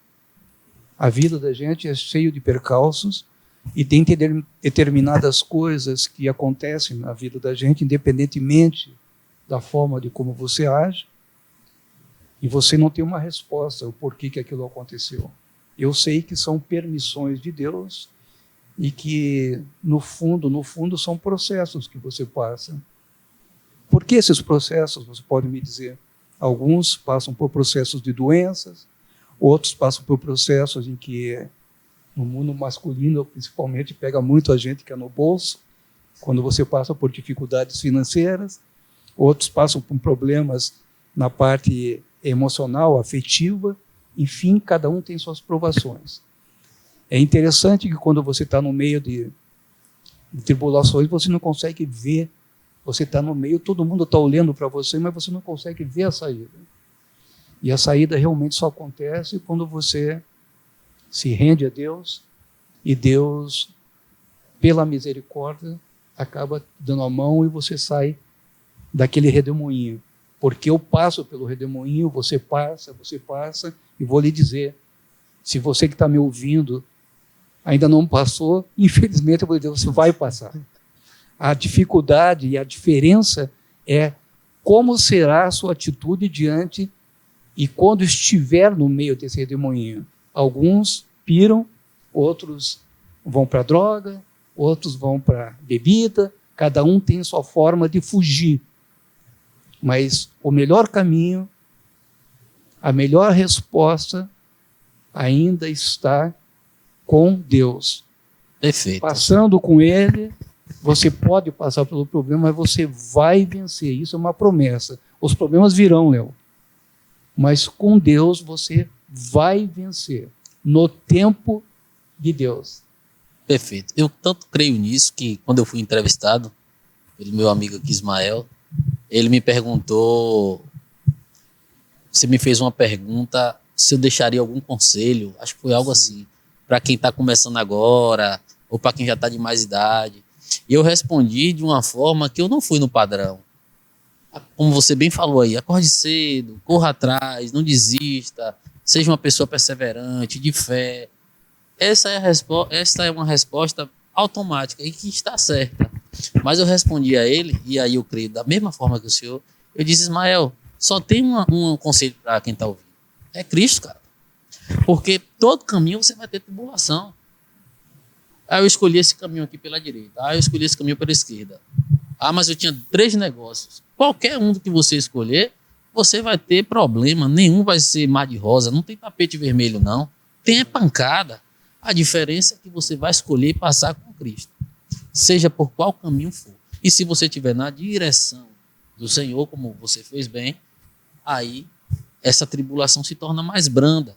a vida da gente é cheia de percalços e tem determinadas coisas que acontecem na vida da gente, independentemente da forma de como você age, e você não tem uma resposta, o porquê que aquilo aconteceu. Eu sei que são permissões de Deus e que, no fundo, são processos que você passa. Por que esses processos, você pode me dizer? Alguns passam por processos de doenças, outros passam por processos em que, no mundo masculino, principalmente, pega muito a gente que é no bolso, quando você passa por dificuldades financeiras, outros passam por problemas na parte emocional, afetiva, enfim, cada um tem suas provações. É interessante que quando você está no meio de tribulações, você não consegue ver, você está no meio, todo mundo está olhando para você, mas você não consegue ver a saída. E a saída realmente só acontece quando você se rende a Deus e Deus, pela misericórdia, acaba dando a mão e você sai daquele redemoinho. Porque eu passo pelo redemoinho, você passa, e vou lhe dizer, se você que está me ouvindo ainda não passou, infelizmente eu vou dizer, você vai passar. A dificuldade e a diferença é como será a sua atitude diante e quando estiver no meio desse redemoinho. Alguns piram, outros vão para a droga, outros vão para a bebida, cada um tem sua forma de fugir. Mas o melhor caminho, a melhor resposta ainda está com Deus. Perfeito. Passando com Ele, você pode passar pelo problema, mas você vai vencer. Isso é uma promessa. Os problemas virão, Léo. Mas com Deus você vai vencer. No tempo de Deus. Perfeito. Eu tanto creio nisso que quando eu fui entrevistado pelo meu amigo aqui, Ismael, Ele me perguntou, você me fez uma pergunta se eu deixaria algum conselho, acho que foi algo assim, para quem está começando agora, ou para quem já está de mais idade. E eu respondi de uma forma que eu não fui no padrão. Como você bem falou aí, acorde cedo, corra atrás, não desista, seja uma pessoa perseverante, de fé. Essa é uma resposta automática e que está certa. Mas eu respondi a ele, e aí eu creio da mesma forma que o senhor, eu disse, Ismael, só tem um conselho para quem está ouvindo. É Cristo, cara. Porque todo caminho você vai ter tribulação. Ah, eu escolhi esse caminho aqui pela direita. Ah, eu escolhi esse caminho pela esquerda. Ah, mas eu tinha 3 negócios. Qualquer um que você escolher, você vai ter problema. Nenhum vai ser mar de rosa. Não tem tapete vermelho, não. Tem pancada. A diferença é que você vai escolher passar com Cristo. Seja por qual caminho for. E se você estiver na direção do Senhor, como você fez bem, aí essa tribulação se torna mais branda,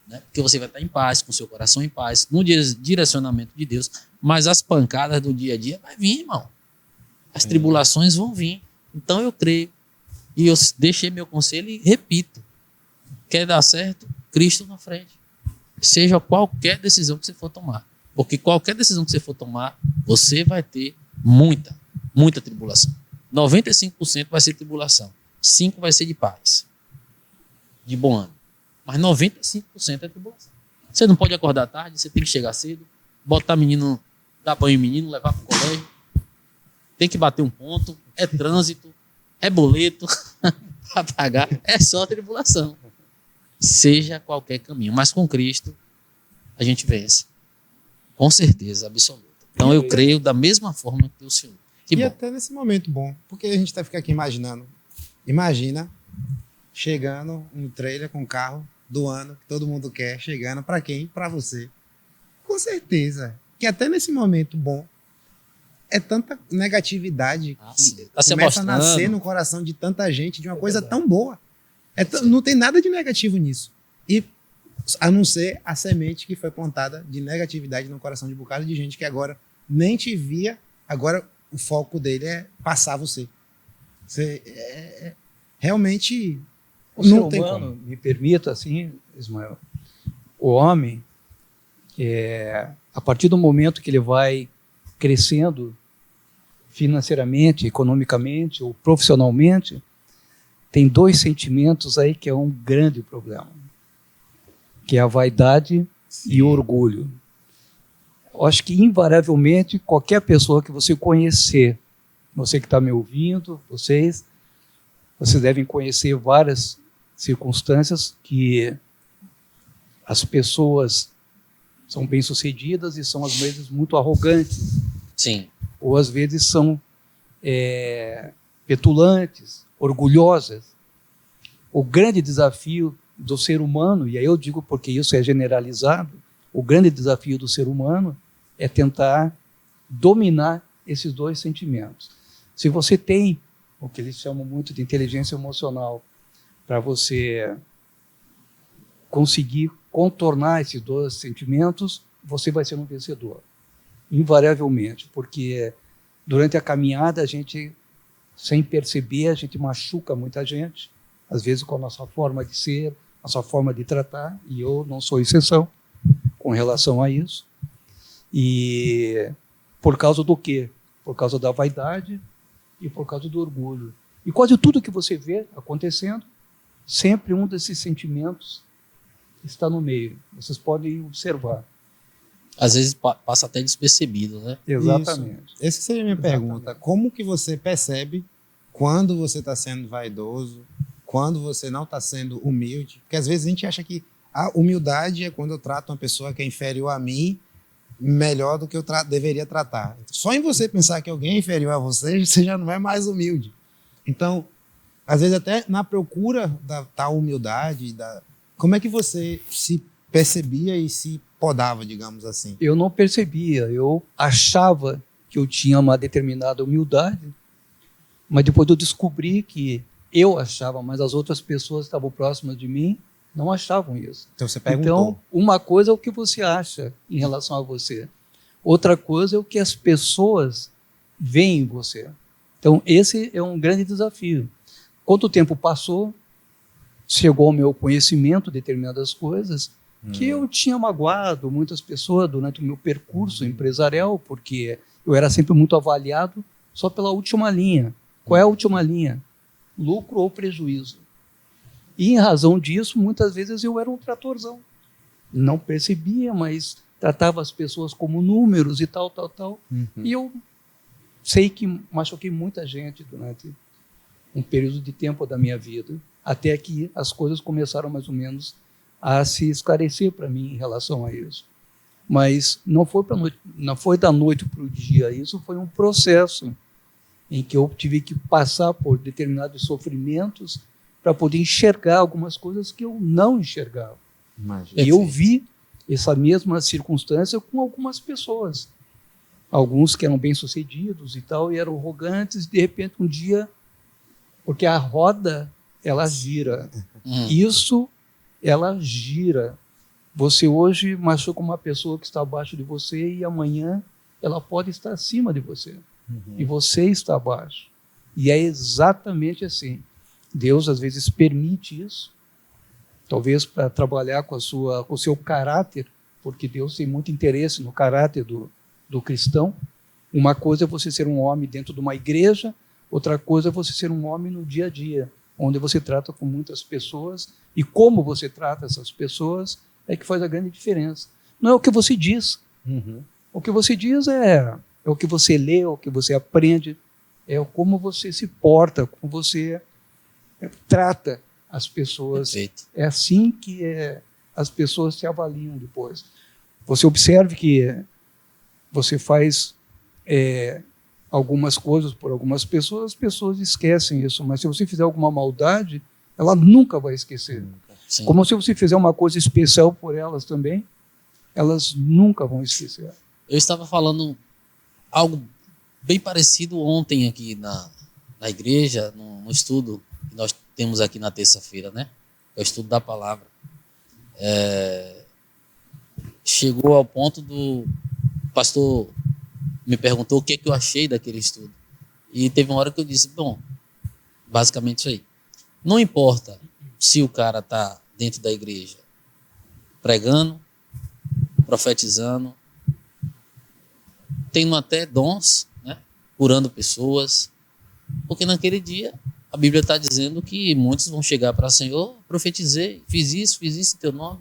né? Porque você vai estar em paz, com seu coração em paz, no direcionamento de Deus. Mas as pancadas do dia a dia vai vir, irmão. As tribulações vão vir. Então eu creio. E eu deixei meu conselho e repito. Quer dar certo? Cristo na frente. Seja qualquer decisão que você for tomar. Porque qualquer decisão que você for tomar, você vai ter muita tribulação. 95% vai ser tribulação. 5% vai ser de paz. De bom ânimo. Mas 95% é tribulação. Você não pode acordar tarde, você tem que chegar cedo, botar menino, dar banho em menino, levar para o colégio. Tem que bater um ponto, é trânsito, é boleto para pagar, é só tribulação. Seja qualquer caminho, mas com Cristo a gente vence. Com certeza absoluta. Então eu creio da mesma forma que o Senhor. Que e bom. até nesse momento bom, porque a gente fica aqui imaginando. Imagina chegando um trailer com carro do ano que todo mundo quer, chegando para quem? Para você. Com certeza. Que até nesse momento bom, é tanta negatividade que tá se começa a amostando. nascer no coração de tanta gente, de uma coisa tão boa. Não tem nada de negativo nisso. E a não ser a semente que foi plantada de negatividade no coração de um bocado de gente que agora nem te via, agora o foco dele é passar você. Realmente O não ser tem humano, como. me permita assim, Ismael, o homem, a partir do momento que ele vai crescendo financeiramente, economicamente ou profissionalmente, tem 2 sentimentos aí que é um grande problema, que é a vaidade e o orgulho. Eu acho que invariavelmente qualquer pessoa que você conhecer, você que está me ouvindo, vocês devem conhecer várias circunstâncias que as pessoas são bem-sucedidas e são às vezes muito arrogantes. Sim. Ou às vezes são petulantes, orgulhosas. O grande desafio do ser humano, e aí eu digo porque isso é generalizado, o grande desafio do ser humano é tentar dominar esses 2 sentimentos. Se você tem o que eles chamam muito de inteligência emocional, para você conseguir contornar esses 2 sentimentos, você vai ser um vencedor. Invariavelmente, porque durante a caminhada a gente, sem perceber, a gente machuca muita gente, às vezes com a nossa forma de ser, nossa forma de tratar, e eu não sou exceção com relação a isso. E por causa do quê? Por causa da vaidade e por causa do orgulho. E quase tudo que você vê acontecendo, sempre um desses sentimentos está no meio. Vocês podem observar. Às vezes passa até despercebido, né? Exatamente. Essa seria a minha pergunta. Como que você percebe quando você está sendo vaidoso, quando você não está sendo humilde? Porque às vezes a gente acha que a humildade é quando eu trato uma pessoa que é inferior a mim melhor do que eu deveria tratar. Só em você pensar que alguém é inferior a você, você já não é mais humilde. Então, às vezes até na procura da tal humildade, como é que você se percebia e se podava, digamos assim? Eu não percebia, eu achava que eu tinha uma determinada humildade, mas depois eu descobri que eu achava, mas as outras pessoas que estavam próximas de mim não achavam isso. Então você perguntou. Então, uma coisa é o que você acha em relação a você. Outra coisa é o que as pessoas veem em você. Então, esse é um grande desafio. Quanto o tempo passou, chegou ao meu conhecimento determinadas coisas que eu tinha magoado muitas pessoas durante o meu percurso empresarial, porque eu era sempre muito avaliado só pela última linha. Qual é a última linha? Lucro ou prejuízo. E, em razão disso, muitas vezes eu era um tratorzão. Não percebia, mas tratava as pessoas como números e tal. E eu sei que machuquei muita gente durante um período de tempo da minha vida, até que as coisas começaram mais ou menos a se esclarecer para mim em relação a isso. Mas não foi da noite para o dia, isso foi um processo em que eu tive que passar por determinados sofrimentos para poder enxergar algumas coisas que eu não enxergava. Imagina. E eu vi essa mesma circunstância com algumas pessoas. Alguns que eram bem-sucedidos e tal, e eram arrogantes, e de repente um dia, porque a roda, ela gira. Isso, ela gira. Você hoje machuca uma pessoa que está abaixo de você e amanhã ela pode estar acima de você. E você está abaixo. E é exatamente assim. Deus, às vezes, permite isso, talvez para trabalhar com o seu caráter, porque Deus tem muito interesse no caráter do cristão. Uma coisa é você ser um homem dentro de uma igreja, outra coisa é você ser um homem no dia a dia, onde você trata com muitas pessoas, e como você trata essas pessoas é que faz a grande diferença. Não é o que você diz. O que você diz é o que você lê, o que você aprende, é como você se porta, como você trata as pessoas. Perfeito. É assim que as pessoas se avaliam depois. Você observe que você faz algumas coisas por algumas pessoas, as pessoas esquecem isso, mas se você fizer alguma maldade, ela nunca vai esquecer. Sim. Como se você fizer uma coisa especial por elas também, elas nunca vão esquecer. Eu estava falando algo bem parecido ontem aqui na igreja, no estudo que nós temos aqui na terça-feira, né? É o estudo da palavra. Chegou ao ponto do pastor me perguntou o que eu achei daquele estudo. E teve uma hora que eu disse, bom, basicamente isso aí. Não importa se o cara está dentro da igreja pregando, profetizando, tendo até dons, né, curando pessoas, porque naquele dia a Bíblia está dizendo que muitos vão chegar para o Senhor, profetizei, fiz isso em teu nome.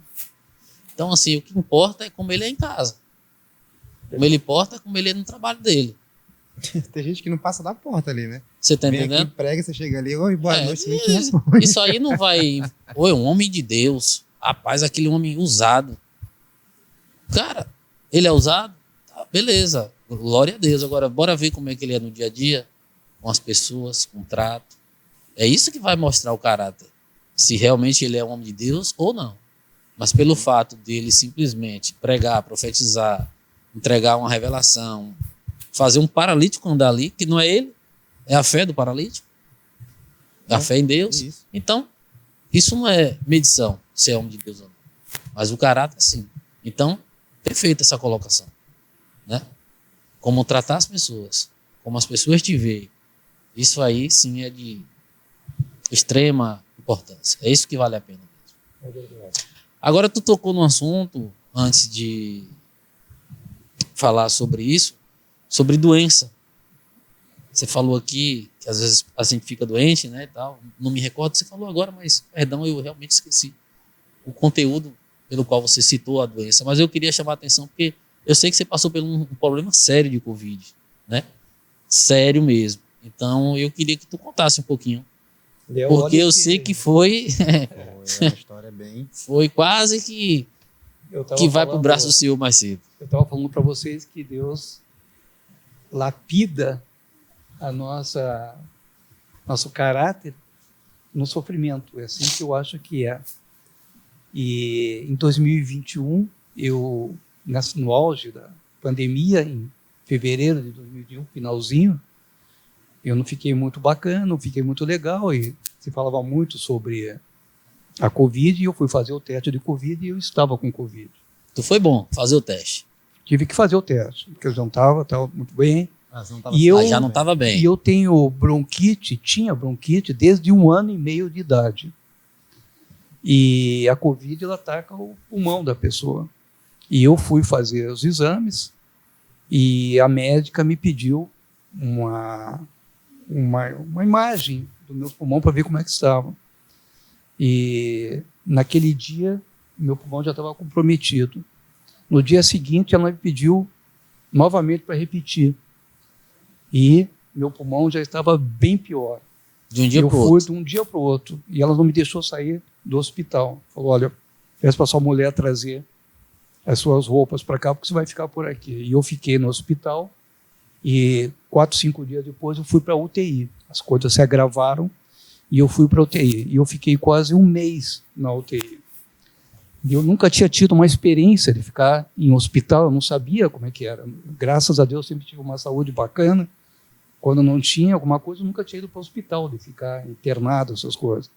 Então, assim, o que importa é como ele é em casa. Como ele importa, como ele é no trabalho dele. Tem gente que não passa da porta ali, né? Você está Vem entendendo? aqui, prega, você chega ali, oi, boa noite, nem te responde. Isso aí não vai... Oi, um homem de Deus. Rapaz, aquele homem usado. Cara, ele é usado? Tá, beleza, glória a Deus. Agora, bora ver como é que ele é no dia a dia, com as pessoas, com o trato. É isso que vai mostrar o caráter. Se realmente ele é um homem de Deus ou não. Mas pelo fato dele simplesmente pregar, profetizar, entregar uma revelação, fazer um paralítico andar ali, que não é ele, é a fé do paralítico, é a fé em Deus. Isso. Então, isso não é medição, se é homem de Deus ou não. Mas o caráter, sim. Então, perfeita essa colocação. Né? Como tratar as pessoas, como as pessoas te veem. Isso aí, sim, é de extrema importância. É isso que vale a pena mesmo. Agora, tu tocou no assunto, antes de falar sobre isso, sobre doença. Você falou aqui que às vezes a gente fica doente, né, e tal. Não me recordo, você falou agora, mas, perdão, eu realmente esqueci o conteúdo pelo qual você citou a doença. Mas eu queria chamar a atenção porque eu sei que você passou por um problema sério de Covid, né? Sério mesmo. Então, eu queria que tu contasse um pouquinho. Porque eu sei que foi... Foi uma história bem... Foi quase que vai para o braço do Senhor mais cedo. Eu estava falando para vocês que Deus lapida a nosso caráter no sofrimento. É assim que eu acho que é. E em 2021, no auge da pandemia, em fevereiro de 2021, finalzinho, eu não fiquei muito bacana, não fiquei muito legal, e se falava muito sobre a Covid, e eu fui fazer o teste de Covid e eu estava com Covid. Tu foi bom fazer o teste. Tive que fazer o teste, porque eu já não estava muito bem, você não tava E eu- Aí já não estava bem. E eu tinha bronquite desde 1 ano e meio de idade. E a Covid, ela ataca o pulmão da pessoa. E eu fui fazer os exames e a médica me pediu uma imagem do meu pulmão para ver como é que estava. E naquele dia, meu pulmão já estava comprometido. No dia seguinte, ela me pediu novamente para repetir. E meu pulmão já estava bem pior. De um dia Eu para o fui outro. de um dia para o outro. E ela não me deixou sair do hospital. Falou, olha, peço para sua mulher trazer as suas roupas para cá, porque você vai ficar por aqui. E eu fiquei no hospital. E 4, 5 dias depois eu fui para a UTI. As coisas se agravaram e eu fui para a UTI. E eu fiquei quase 1 mês na UTI. E eu nunca tinha tido uma experiência de ficar em hospital, eu não sabia como é que era. Graças a Deus sempre tive uma saúde bacana. Quando não tinha alguma coisa, eu nunca tinha ido para o hospital, de ficar internado, essas coisas.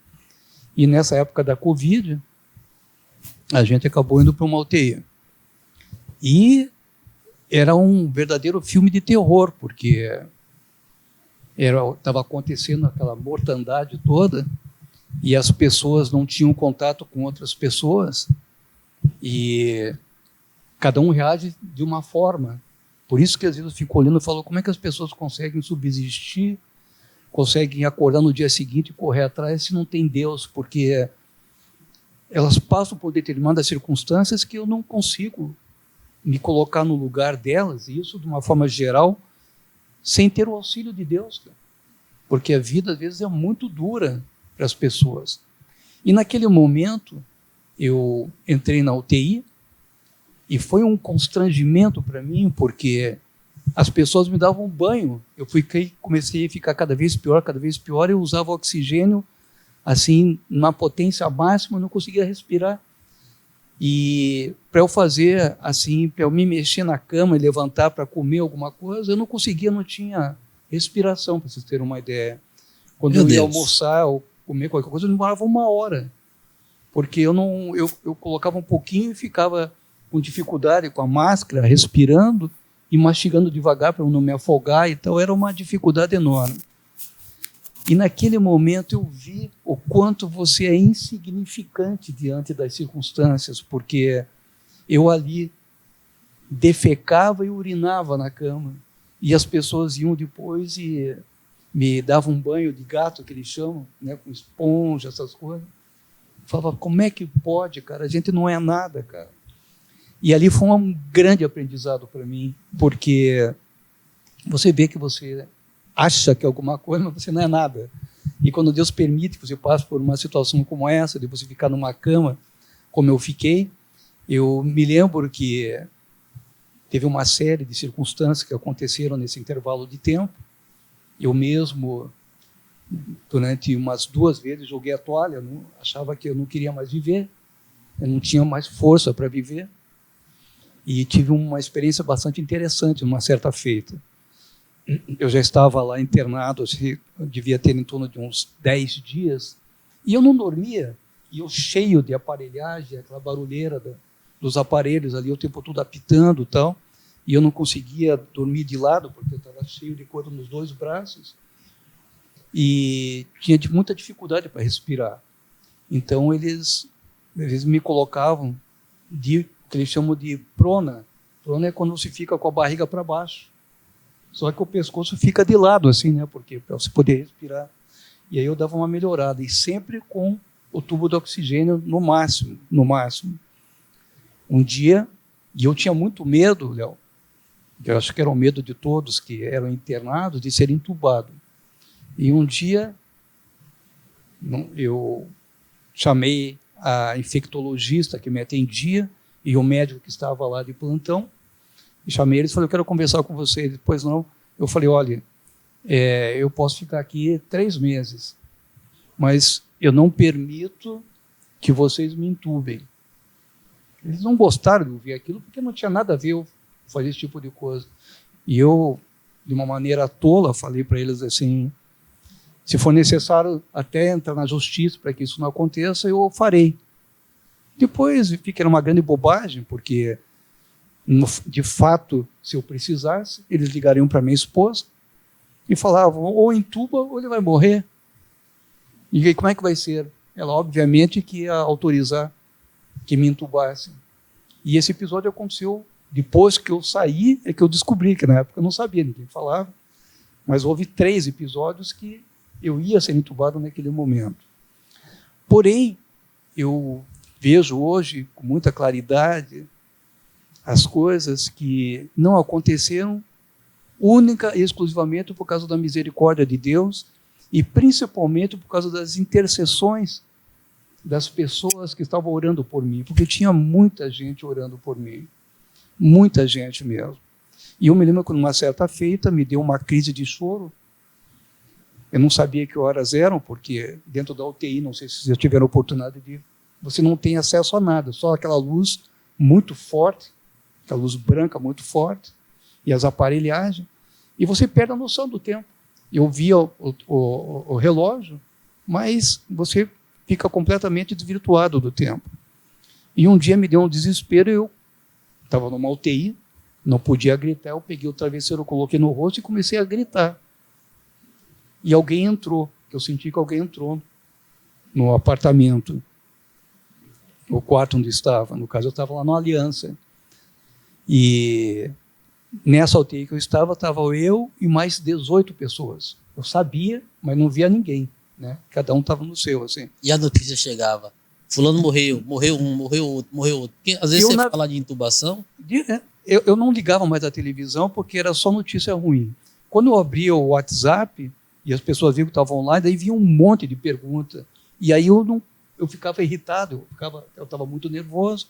E nessa época da Covid, a gente acabou indo para uma UTI. E era um verdadeiro filme de terror, porque estava acontecendo aquela mortandade toda, e as pessoas não tinham contato com outras pessoas, e cada um reage de uma forma. Por isso que às vezes eu fico olhando e falo, como é que as pessoas conseguem subsistir, conseguem acordar no dia seguinte e correr atrás se não tem Deus? Porque elas passam por determinadas circunstâncias que eu não consigo me colocar no lugar delas, e isso de uma forma geral, sem ter o auxílio de Deus, cara. Porque a vida às vezes é muito dura para as pessoas. E naquele momento eu entrei na UTI e foi um constrangimento para mim, porque as pessoas me davam banho. Eu comecei a ficar cada vez pior, eu usava oxigênio assim, na potência máxima, eu não conseguia respirar. E para eu fazer assim, para eu me mexer na cama e levantar para comer alguma coisa, eu não conseguia, não tinha respiração, para vocês terem uma ideia. Quando Meu eu ia Deus. almoçar ou comer qualquer coisa, eu demorava 1 hora, porque eu colocava um pouquinho e ficava com dificuldade com a máscara, respirando e mastigando devagar para eu não me afogar, então era uma dificuldade enorme. E naquele momento eu vi o quanto você é insignificante diante das circunstâncias, porque eu ali defecava e urinava na cama, e as pessoas iam depois e me davam um banho de gato, que eles chamam, né, com esponja, essas coisas. Eu falava, como é que pode, cara? A gente não é nada, cara. E ali foi um grande aprendizado para mim, porque você vê que você acha que é alguma coisa, mas você não é nada. E quando Deus permite que você passe por uma situação como essa, de você ficar numa cama, como eu fiquei, eu me lembro que teve uma série de circunstâncias que aconteceram nesse intervalo de tempo. Eu mesmo, durante umas 2 vezes, joguei a toalha, achava que eu não queria mais viver, eu não tinha mais força para viver. E tive uma experiência bastante interessante, numa certa feita. Eu já estava lá internado, eu devia ter em torno de uns 10 dias, e eu não dormia, e eu cheio de aparelhagem, aquela barulheira dos aparelhos ali, o tempo todo apitando e tal, e eu não conseguia dormir de lado, porque eu estava cheio de coisa nos 2 braços, e tinha muita dificuldade para respirar. Então eles me colocavam de que eles chamam de prona. Prona é quando você fica com a barriga para baixo. Só que o pescoço fica de lado, assim, né? Porque para você poder respirar. E aí eu dava uma melhorada. E sempre com o tubo de oxigênio no máximo, no máximo. Um dia, e eu tinha muito medo, Léo, eu acho que era o medo de todos que eram internados, de ser entubado. E um dia, eu chamei a infectologista que me atendia, e o médico que estava lá de plantão, e chamei eles e falei, eu quero conversar com vocês. Depois não, eu falei, olha, eu posso ficar aqui 3 meses, mas eu não permito que vocês me entubem. Eles não gostaram de ouvir aquilo, porque não tinha nada a ver eu fazer esse tipo de coisa. E eu, de uma maneira tola, falei para eles assim, se for necessário até entrar na justiça para que isso não aconteça, eu farei. Depois vi que era uma grande bobagem, porque De fato, se eu precisasse, eles ligariam para minha esposa e falavam, ou entuba ou ele vai morrer. E aí, como é que vai ser? Ela, obviamente, que ia autorizar que me entubassem. E esse episódio aconteceu depois que eu saí, é que eu descobri, que na época eu não sabia, ninguém falava, mas houve 3 episódios que eu ia ser entubado naquele momento. Porém, eu vejo hoje, com muita claridade, as coisas que não aconteceram única e exclusivamente por causa da misericórdia de Deus e principalmente por causa das intercessões das pessoas que estavam orando por mim, porque tinha muita gente orando por mim, muita gente mesmo. E eu me lembro que numa certa feita me deu uma crise de choro. Eu não sabia que horas eram, porque dentro da UTI, não sei se vocês já tiveram a oportunidade de... Você não tem acesso a nada, só aquela luz muito forte, aquela luz branca muito forte, e as aparelhagens, e você perde a noção do tempo. Eu via o relógio, mas você fica completamente desvirtuado do tempo. E um dia me deu um desespero, eu estava numa UTI, não podia gritar, eu peguei o travesseiro, coloquei no rosto e comecei a gritar. E alguém entrou, eu senti que alguém entrou no apartamento, no quarto onde estava. No caso, eu estava lá no Aliança. E nessa UTI que eu estava eu e mais 18 pessoas. Eu sabia, mas não via ninguém, né? Cada um estava no seu, assim. E a notícia chegava, fulano morreu, morreu um, morreu outro, morreu outro. Porque, às vezes você fala de intubação... Eu não ligava mais a televisão porque era só notícia ruim. Quando eu abria o WhatsApp e as pessoas viam que estavam lá, daí vinha um monte de perguntas. E aí eu ficava irritado, eu estava muito nervoso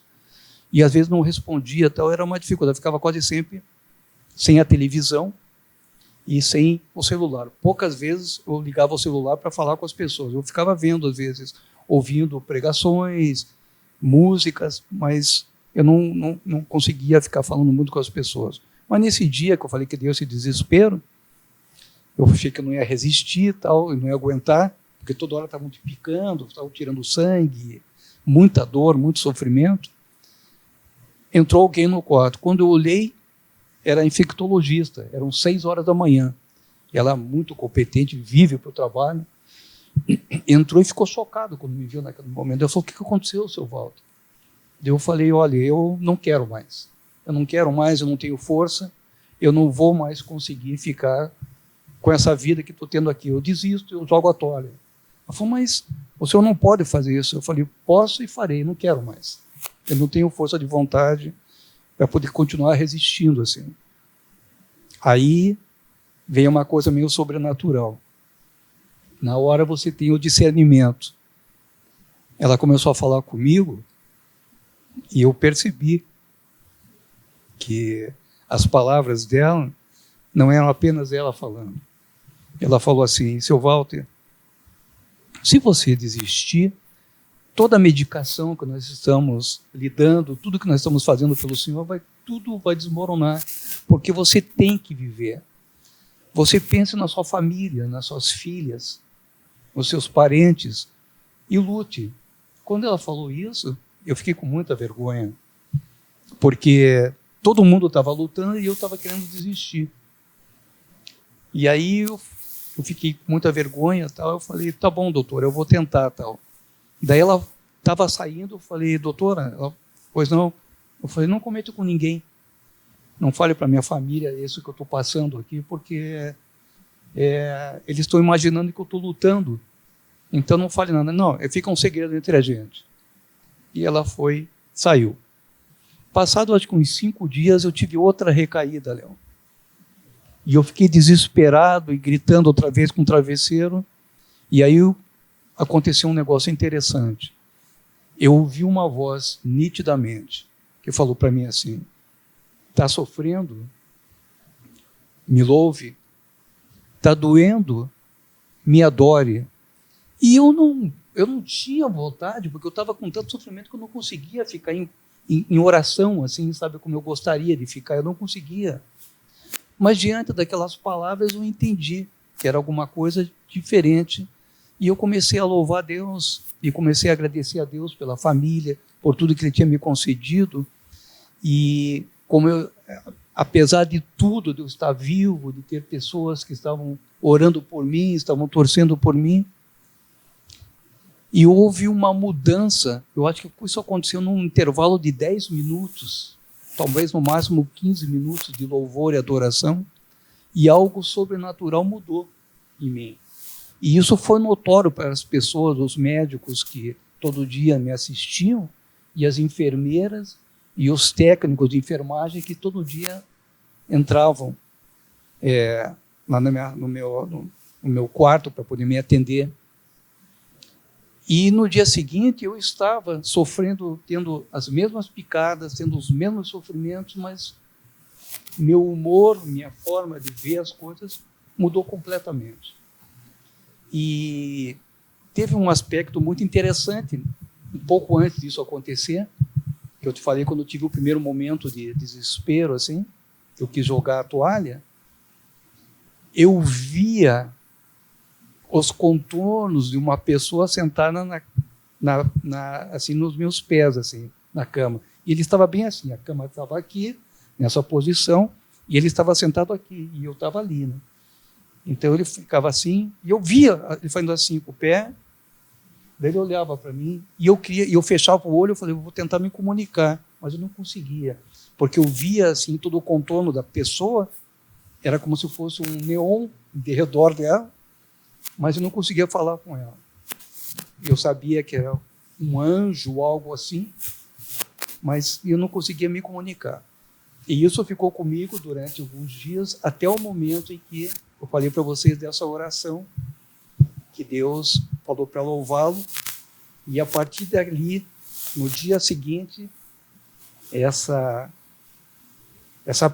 e às vezes não respondia, tal, era uma dificuldade. Eu ficava quase sempre sem a televisão e sem o celular. Poucas vezes eu ligava o celular para falar com as pessoas. Eu ficava vendo, às vezes, ouvindo pregações, músicas, mas eu não conseguia ficar falando muito com as pessoas. Mas nesse dia que eu falei que deu esse desespero, eu achei que eu não ia resistir, tal, eu não ia aguentar, porque toda hora estavam te picando, estavam tirando sangue, muita dor, muito sofrimento. Entrou alguém no quarto. Quando eu olhei, era infectologista, eram 6 horas da manhã. Ela, muito competente, vive para o trabalho, entrou e ficou chocado quando me viu naquele momento. Eu falei, o que aconteceu, seu Walter? Eu falei, olha, eu não quero mais. Eu não quero mais, eu não tenho força, eu não vou mais conseguir ficar com essa vida que estou tendo aqui. Eu desisto, eu jogo a toalha. Ela falou, mas o senhor não pode fazer isso. Eu falei, posso e farei, não quero mais. Eu não tenho força de vontade para poder continuar resistindo assim. Aí veio uma coisa meio sobrenatural. Na hora você tem o discernimento. Ela começou a falar comigo e eu percebi que as palavras dela não eram apenas ela falando. Ela falou assim, seu Walter, se você desistir, toda a medicação que nós estamos lidando, tudo que nós estamos fazendo pelo Senhor, tudo vai desmoronar, porque você tem que viver. Você pensa na sua família, nas suas filhas, nos seus parentes, e lute. Quando ela falou isso, eu fiquei com muita vergonha, porque todo mundo estava lutando e eu estava querendo desistir. E aí eu fiquei com muita vergonha, tal. Eu falei, tá bom, doutora, eu vou tentar, tal. Daí ela estava saindo, eu falei, doutora, ela, pois não. Eu falei, não cometa com ninguém. Não fale para minha família isso que eu estou passando aqui, porque eles estão imaginando que eu estou lutando. Então não fale nada. Não, fica um segredo entre a gente. E ela saiu. Passado, acho que uns 5 dias, eu tive outra recaída, Léo. E eu fiquei desesperado e gritando outra vez com o travesseiro. E aí aconteceu um negócio interessante. Eu ouvi uma voz nitidamente que falou para mim assim, está sofrendo? Me louve. Está doendo? Me adore. E eu não tinha vontade, porque eu estava com tanto sofrimento que eu não conseguia ficar em oração, assim, sabe, como eu gostaria de ficar, eu não conseguia. Mas diante daquelas palavras eu entendi que era alguma coisa diferente. E eu comecei a louvar a Deus e comecei a agradecer a Deus pela família, por tudo que Ele tinha me concedido. E como eu, apesar de tudo, de eu estar vivo, de ter pessoas que estavam orando por mim, estavam torcendo por mim, e houve uma mudança. Eu acho que isso aconteceu num intervalo de 10 minutos, talvez no máximo 15 minutos de louvor e adoração, e algo sobrenatural mudou em mim. E isso foi notório para as pessoas, os médicos que todo dia me assistiam, e as enfermeiras e os técnicos de enfermagem que todo dia entravam lá no meu quarto para poder me atender. E no dia seguinte eu estava sofrendo, tendo as mesmas picadas, tendo os mesmos sofrimentos, mas meu humor, minha forma de ver as coisas mudou completamente. E teve um aspecto muito interessante, um pouco antes disso acontecer, que eu te falei quando eu tive o primeiro momento de desespero, assim, eu quis jogar a toalha, eu via os contornos de uma pessoa sentada assim, nos meus pés, assim, na cama. E ele estava bem assim, a cama estava aqui, nessa posição, e ele estava sentado aqui, e eu estava ali, né? Então ele ficava assim, e eu via ele fazendo assim com o pé, daí ele olhava para mim, e eu fechava o olho, eu falei, eu vou tentar me comunicar, mas eu não conseguia, porque eu via assim, todo o contorno da pessoa, era como se fosse um neon de redor dela, mas eu não conseguia falar com ela. Eu sabia que era um anjo ou algo assim, mas eu não conseguia me comunicar. E isso ficou comigo durante alguns dias, até o momento em que eu falei para vocês dessa oração, que Deus falou para louvá-lo, e a partir dali, no dia seguinte, essa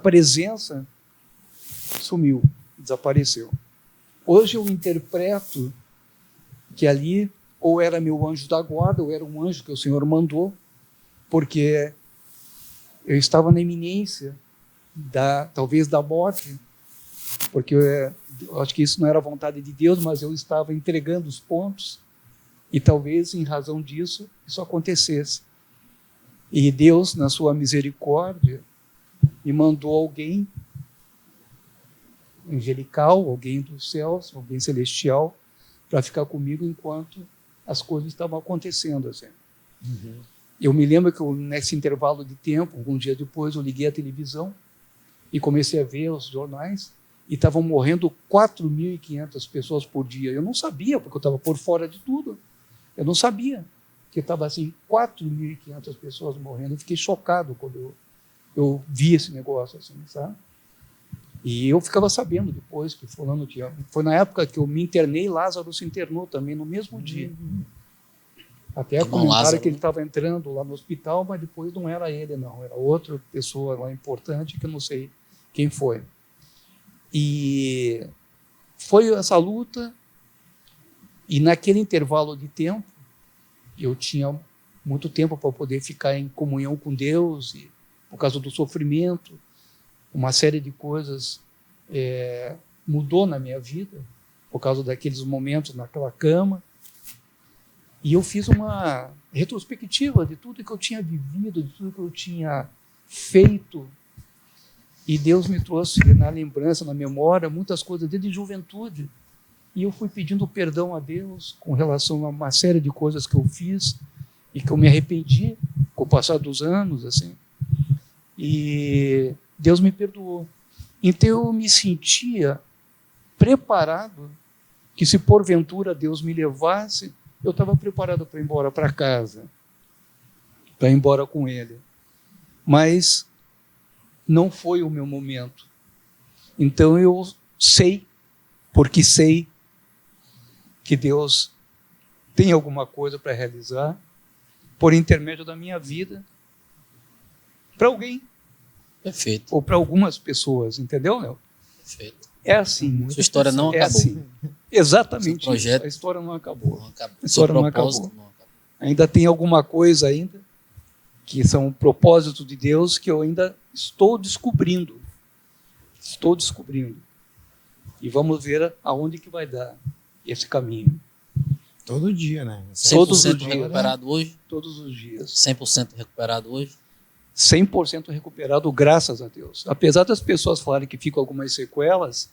presença sumiu, desapareceu. Hoje eu interpreto que ali ou era meu anjo da guarda, ou era um anjo que o Senhor mandou, porque eu estava na iminência, talvez da morte, porque eu acho que isso não era a vontade de Deus, mas eu estava entregando os pontos, e talvez em razão disso isso acontecesse. E Deus, na sua misericórdia, me mandou alguém angelical, alguém dos céus, alguém celestial, para ficar comigo enquanto as coisas estavam acontecendo. Assim. Uhum. Eu me lembro que nesse intervalo de tempo, algum dia depois, eu liguei a televisão e comecei a ver os jornais, e estavam morrendo 4.500 pessoas por dia. Eu não sabia, porque eu estava por fora de tudo. Eu não sabia que estava assim, 4.500 pessoas morrendo. Eu fiquei chocado quando eu vi esse negócio, assim, sabe? E eu ficava sabendo depois que fulano tinha... Foi na época que eu me internei, Lázaro se internou também, no mesmo dia. Até comentaram que ele estava entrando lá no hospital, mas depois não era ele, não. Era outra pessoa lá importante, que eu não sei quem foi. E foi essa luta, e naquele intervalo de tempo, eu tinha muito tempo para poder ficar em comunhão com Deus, e por causa do sofrimento, uma série de coisas mudou na minha vida, por causa daqueles momentos naquela cama, e eu fiz uma retrospectiva de tudo que eu tinha vivido, de tudo que eu tinha feito, e Deus me trouxe na lembrança, na memória, muitas coisas desde juventude, e eu fui pedindo perdão a Deus com relação a uma série de coisas que eu fiz, e que eu me arrependi com o passar dos anos, assim, e Deus me perdoou. Então eu me sentia preparado que, se porventura Deus me levasse, eu estava preparado para ir embora para casa, para ir embora com Ele. Mas não foi o meu momento. Então eu sei, porque sei que Deus tem alguma coisa para realizar por intermédio da minha vida para alguém. Perfeito. Ou para algumas pessoas, entendeu, Léo? Perfeito. É assim. Sua história não acabou. Assim. Exatamente. Seu projeto, a história não acabou. não acabou. A história não acabou. Ainda tem alguma coisa ainda, que são propósitos de Deus, que eu ainda estou descobrindo. Estou descobrindo. E vamos ver aonde que vai dar esse caminho. Todo dia, né? 100% recuperado hoje? Todos os dias. 100% recuperado hoje? 100% recuperado, graças a Deus. Apesar das pessoas falarem que ficam algumas sequelas,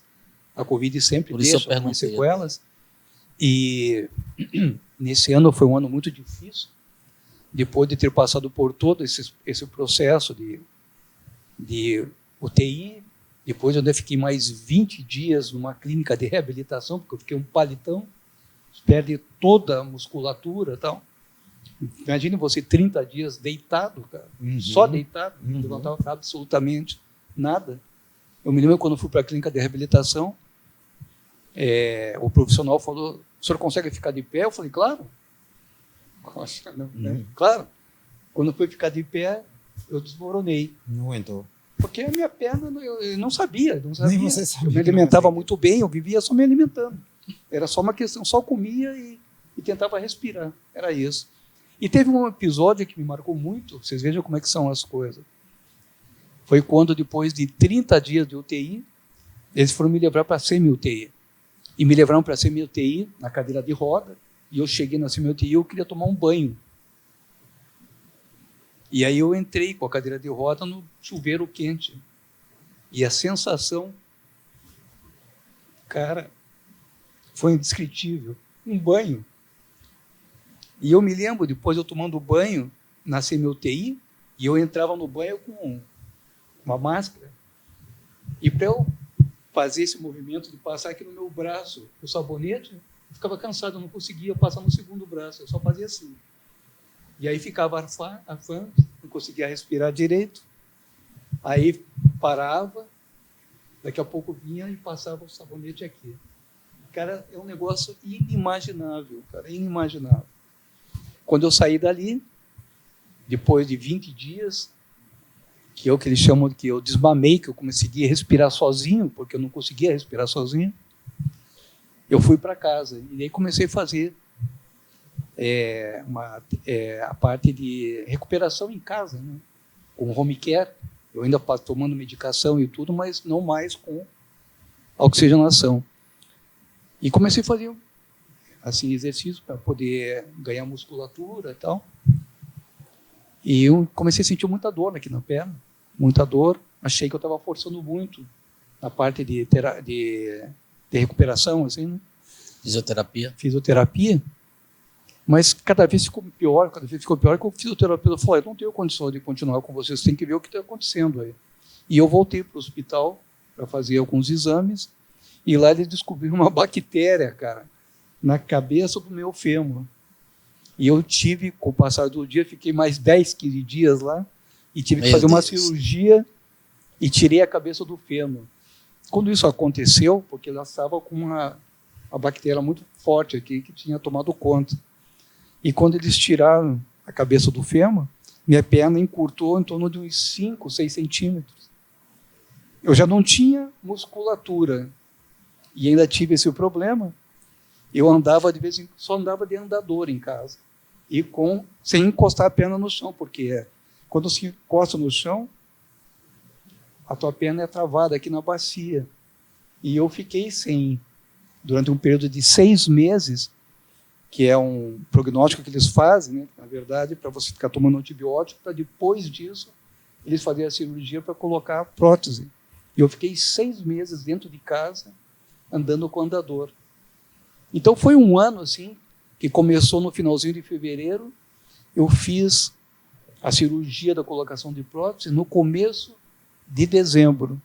a Covid sempre deixa algumas sequelas, e nesse ano foi um ano muito difícil, depois de ter passado por todo esse processo de UTI. Depois eu ainda fiquei mais 20 dias numa clínica de reabilitação, porque eu fiquei um palitão, perde toda a musculatura e tal. Imagine você 30 dias deitado, cara, só deitado, não levantava absolutamente nada. Eu me lembro quando eu fui para a clínica de reabilitação, o profissional falou: o senhor consegue ficar de pé? Eu falei: claro. Claro. Quando eu fui ficar de pé, eu desmoronei. Não aguentou. Porque a minha perna, eu não sabia. Nem você sabia. Eu me alimentava muito bem, eu vivia só me alimentando. Era só uma questão, só comia e tentava respirar. Era isso. E teve um episódio que me marcou muito, vocês vejam como é que são as coisas. Foi quando, depois de 30 dias de UTI, eles foram me levar para a semi-UTI. E me levaram para a semi-UTI na cadeira de roda, e eu cheguei na semi-UTI e eu queria tomar um banho. E aí eu entrei com a cadeira de roda no chuveiro quente. E a sensação, cara, foi indescritível. Um banho. E eu me lembro, depois eu tomando banho na semi-UTI, e eu entrava no banho com uma máscara. E para eu fazer esse movimento de passar aqui no meu braço o sabonete, eu ficava cansado, eu não conseguia passar no segundo braço, eu só fazia assim. E aí ficava arfando, não conseguia respirar direito. Aí parava, daqui a pouco vinha e passava o sabonete aqui. Cara, é um negócio inimaginável, cara, inimaginável. Quando eu saí dali, depois de 20 dias, que eles chamam de que eu desmamei, que eu comecei a respirar sozinho, porque eu não conseguia respirar sozinho, eu fui para casa. E aí comecei a fazer a parte de recuperação em casa, né? Com home care. Eu ainda tomando medicação e tudo, mas não mais com oxigenação. E comecei a fazer assim, exercício para poder ganhar musculatura e tal. E eu comecei a sentir muita dor aqui na perna, muita dor. Achei que eu estava forçando muito na parte de recuperação, assim, né? Fisioterapia. Mas cada vez ficou pior, que o fisioterapeuta falou: eu não tenho condição de continuar com vocês, tem que ver o que está acontecendo aí. E eu voltei para o hospital para fazer alguns exames, e lá eles descobriram uma bactéria, cara, na cabeça do meu fêmur. E eu tive, com o passar do dia, fiquei mais 10, 15 dias lá, e tive que fazer uma cirurgia, e tirei a cabeça do fêmur. Quando isso aconteceu, porque ela estava com uma bactéria muito forte aqui, que tinha tomado conta. E quando eles tiraram a cabeça do fêmur, minha perna encurtou em torno de uns 5, 6 centímetros. Eu já não tinha musculatura, e ainda tive esse problema. Eu andava de vez em quando, só andava de andador em casa, e sem encostar a perna no chão, porque quando se encosta no chão, a tua perna é travada aqui na bacia. E eu fiquei sem, durante um período de 6 meses, que é um prognóstico que eles fazem, né, na verdade, para você ficar tomando antibiótico, para depois disso eles fazerem a cirurgia para colocar a prótese. E eu fiquei 6 meses dentro de casa, andando com andador. Então foi um ano assim, que começou no finalzinho de fevereiro. Eu fiz a cirurgia da colocação de prótese no começo de dezembro.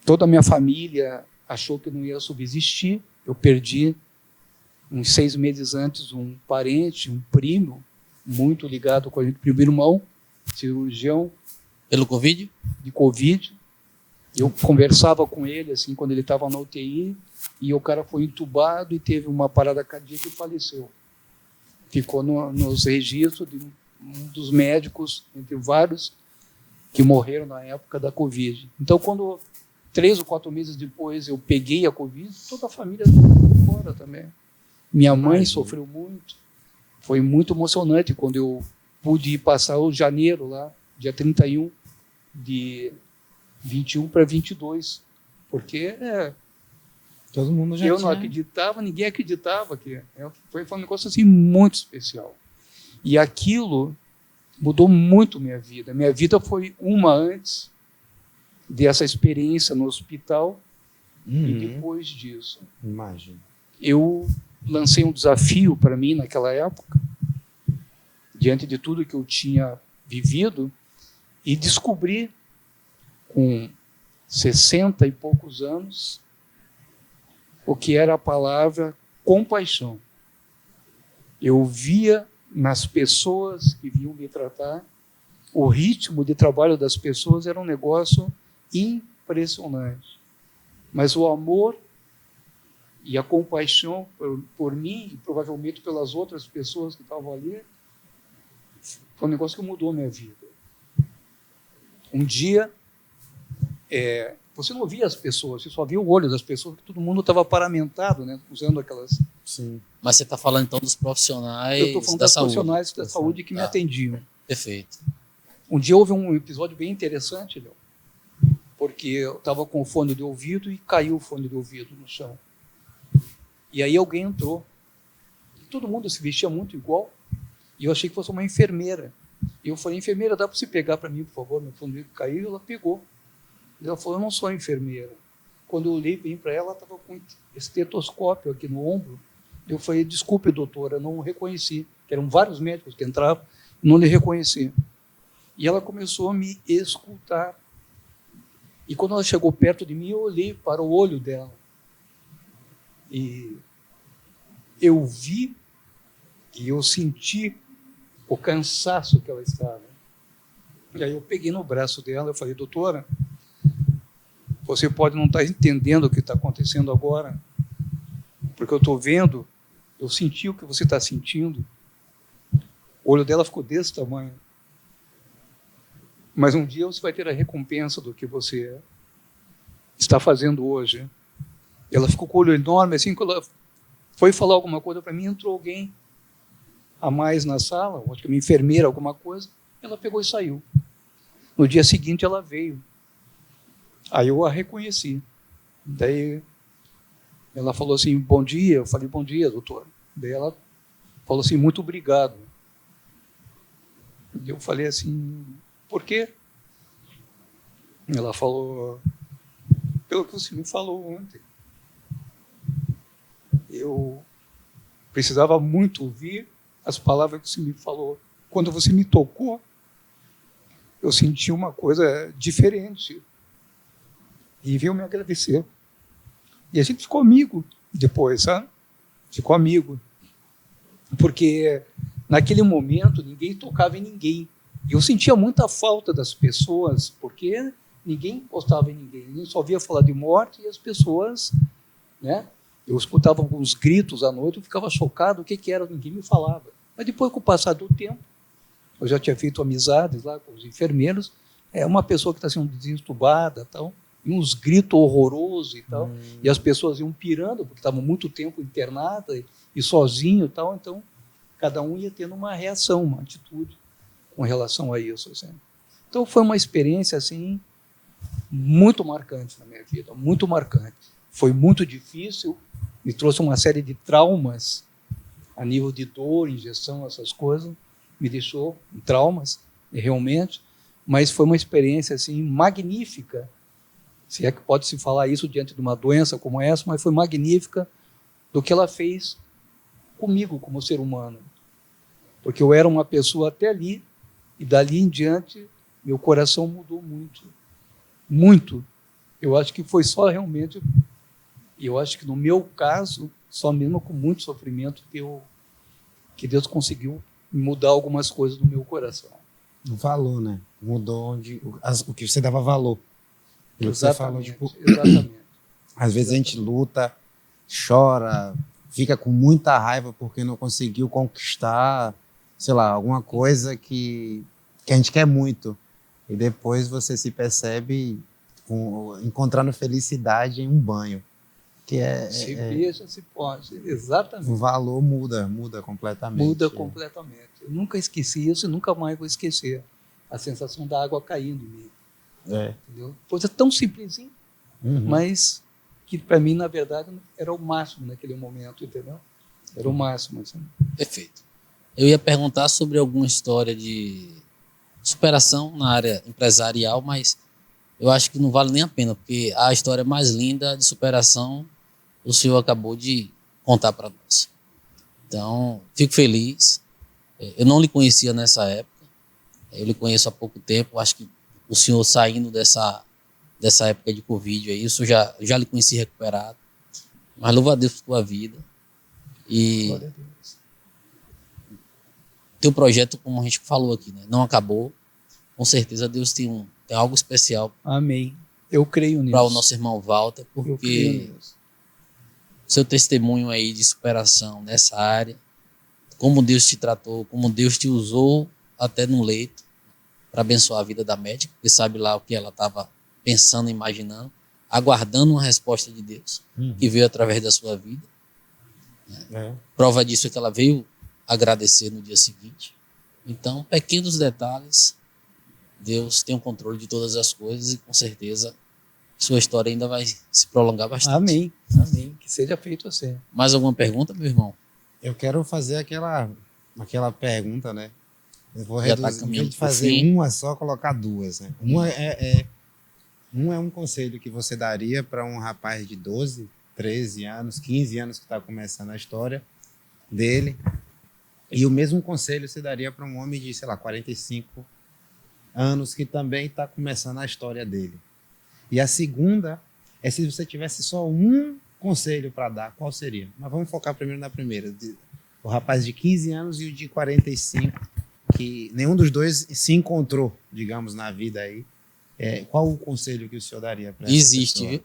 Toda a minha família achou que eu não ia subsistir. Eu perdi, uns 6 meses antes, um parente, um primo, muito ligado com a gente, primo irmão, cirurgião. Pelo Covid? De Covid. Eu conversava com ele, assim, quando ele estava na UTI, e o cara foi entubado e teve uma parada cardíaca e faleceu. Ficou nos registros de um dos médicos, entre vários, que morreram na época da Covid. Então, quando 3 ou 4 meses depois eu peguei a Covid, toda a família foi fora também. Minha mãe sofreu muito. Foi muito emocionante quando eu pude ir passar o janeiro lá, dia 31 de 21 para 22, porque todo mundo já eu não acreditava, ninguém acreditava que foi um negócio assim muito especial. E aquilo mudou muito minha vida. Minha vida foi uma antes dessa experiência no hospital e depois disso. Imagina. Eu lancei um desafio para mim naquela época, diante de tudo que eu tinha vivido, e descobri, com 60 e poucos anos, o que era a palavra compaixão. Eu via nas pessoas que vinham me tratar, o ritmo de trabalho das pessoas era um negócio impressionante. Mas o amor e a compaixão por mim e provavelmente pelas outras pessoas que estavam ali, foi um negócio que mudou a minha vida. Um dia, você não via as pessoas, você só via o olho das pessoas, que todo mundo estava paramentado, né, usando aquelas... Sim. Mas você está falando então dos profissionais Eu estou falando da das saúde. profissionais da saúde que me atendiam. Perfeito. Um dia houve um episódio bem interessante, Léo, porque eu estava com o fone de ouvido e caiu o fone de ouvido no chão. E aí alguém entrou. Todo mundo se vestia muito igual. E eu achei que fosse uma enfermeira. E eu falei, enfermeira, dá para você pegar para mim, por favor? Meu fone de ouvido caiu, ela pegou. E ela falou, eu não sou enfermeira. Quando eu olhei bem para ela, ela estava com estetoscópio aqui no ombro. Eu falei, desculpe, doutora, eu não reconheci. Eram vários médicos que entravam, não lhe reconheci. E ela começou a me escutar. E quando ela chegou perto de mim, eu olhei para o olho dela. E eu vi e eu senti o cansaço que ela estava. E aí eu peguei no braço dela e falei, doutora, você pode não estar entendendo o que está acontecendo agora, porque eu estou vendo, eu senti o que você está sentindo. O olho dela ficou desse tamanho. Mas um dia você vai ter a recompensa do que você está fazendo hoje. Ela ficou com o olho enorme, assim, quando ela foi falar alguma coisa para mim, entrou alguém a mais na sala, acho que uma enfermeira, alguma coisa, ela pegou e saiu. No dia seguinte ela veio. Aí eu a reconheci. Daí ela falou assim, bom dia. Eu falei, bom dia, doutora. Daí ela falou assim, muito obrigado. Eu falei assim, por quê? Ela falou, pelo que você me falou ontem. Eu precisava muito ouvir as palavras que você me falou. Quando você me tocou, eu senti uma coisa diferente. E veio me agradecer. E a gente ficou amigo depois, sabe? Ficou amigo. Porque naquele momento ninguém tocava em ninguém. E eu sentia muita falta das pessoas, porque ninguém encostava em ninguém. Ninguém só via falar de morte e as pessoas, né? Eu escutava alguns gritos à noite, eu ficava chocado, o que era, ninguém me falava. Mas depois, com o passar do tempo, eu já tinha feito amizades lá com os enfermeiros, uma pessoa que está sendo desentubada, tal, e uns gritos horrorosos e tal, e as pessoas iam pirando, porque estavam muito tempo internadas e sozinho e tal, então cada um ia tendo uma reação, uma atitude com relação a isso. Assim. Então foi uma experiência assim, muito marcante na minha vida, muito marcante. Foi muito difícil, me trouxe uma série de traumas a nível de dor, injeção, essas coisas, me deixou em traumas, realmente, mas foi uma experiência assim, magnífica, se é que pode se falar isso diante de uma doença como essa, mas foi magnífica do que ela fez comigo como ser humano. Porque eu era uma pessoa até ali, e dali em diante, meu coração mudou muito. Muito. Eu acho que foi só realmente... Eu acho que no meu caso, só mesmo com muito sofrimento que Deus conseguiu mudar algumas coisas no meu coração. O valor, né? Mudou o que você dava valor. Pelo que você falou, tipo, exatamente. Às vezes a gente luta, chora, fica com muita raiva porque não conseguiu conquistar, sei lá, alguma coisa que a gente quer muito. E depois você se percebe encontrando felicidade em um banho. Que se beija, se pode. Exatamente. O valor muda completamente. Muda completamente. Eu nunca esqueci isso e nunca mais vou esquecer. A sensação da água caindo em mim. Entendeu? Coisa tão simplesinha, mas que para mim, na verdade, era o máximo naquele momento, entendeu? Era o máximo. Assim. Perfeito. Eu ia perguntar sobre alguma história de superação na área empresarial, mas eu acho que não vale nem a pena, porque a história mais linda de superação o senhor acabou de contar para nós. Então, fico feliz. Eu não lhe conhecia nessa época, eu lhe conheço há pouco tempo. Acho que o senhor saindo dessa época de Covid aí, isso já lhe conheci recuperado. Mas louva a Deus por tua vida. E Glória a Deus. teu projeto, como a gente falou aqui, né, não acabou. Com certeza Deus tem algo especial Amém. Eu creio nisso. para o nosso irmão Walter, Eu creio porque nisso. seu testemunho aí de superação nessa área, como Deus te tratou, como Deus te usou até no leito para abençoar a vida da médica, porque sabe lá o que ela estava pensando, imaginando, aguardando uma resposta de Deus, que veio através da sua vida. Prova disso é que ela veio agradecer no dia seguinte. Então, pequenos detalhes, Deus tem o controle de todas as coisas e com certeza sua história ainda vai se prolongar bastante. Amém. Amém. Que seja feito assim. Mais alguma pergunta, meu irmão? Eu quero fazer aquela pergunta, né? Eu vou Já tá reduzir, em caminhando vez de pro fazer fim. uma só, colocar duas, né? Um é um conselho que você daria para um rapaz de 12, 13 anos, 15 anos que está começando a história dele. E o mesmo conselho você daria para um homem de, sei lá, 45 anos que também está começando a história dele. E a segunda é se você tivesse só um conselho para dar, qual seria? Mas vamos focar primeiro na primeira. O rapaz de 15 anos e o de 45, que nenhum dos dois se encontrou, digamos, na vida aí. Qual o conselho que o senhor daria para essa Existe, pessoa? viu?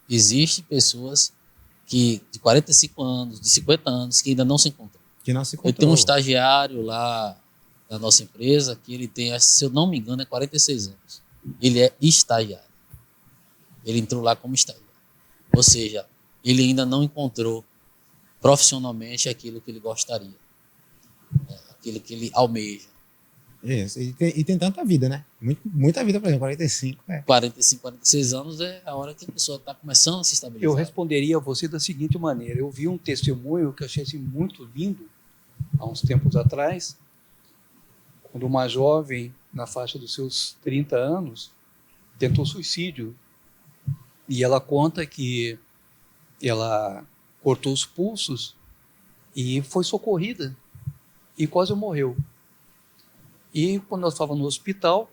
Existe pessoas que de 45 anos, de 50 anos, que ainda não se encontram. Que não se Eu encontrou. tenho um estagiário lá da nossa empresa que ele tem, se eu não me engano, 46 anos. Ele é estagiário. Ele entrou lá como estagiário. Ou seja, ele ainda não encontrou profissionalmente aquilo que ele gostaria, aquilo que ele almeja. Isso. E tem tanta vida, né? Muita vida, por exemplo, 45. 45, 46 anos é a hora que a pessoa está começando a se estabilizar. Eu responderia a você da seguinte maneira. Eu vi um testemunho que eu achei assim, muito lindo, há uns tempos atrás, quando uma jovem, na faixa dos seus 30 anos, tentou suicídio. E ela conta que ela cortou os pulsos e foi socorrida e quase morreu. E quando nós estávamos no hospital,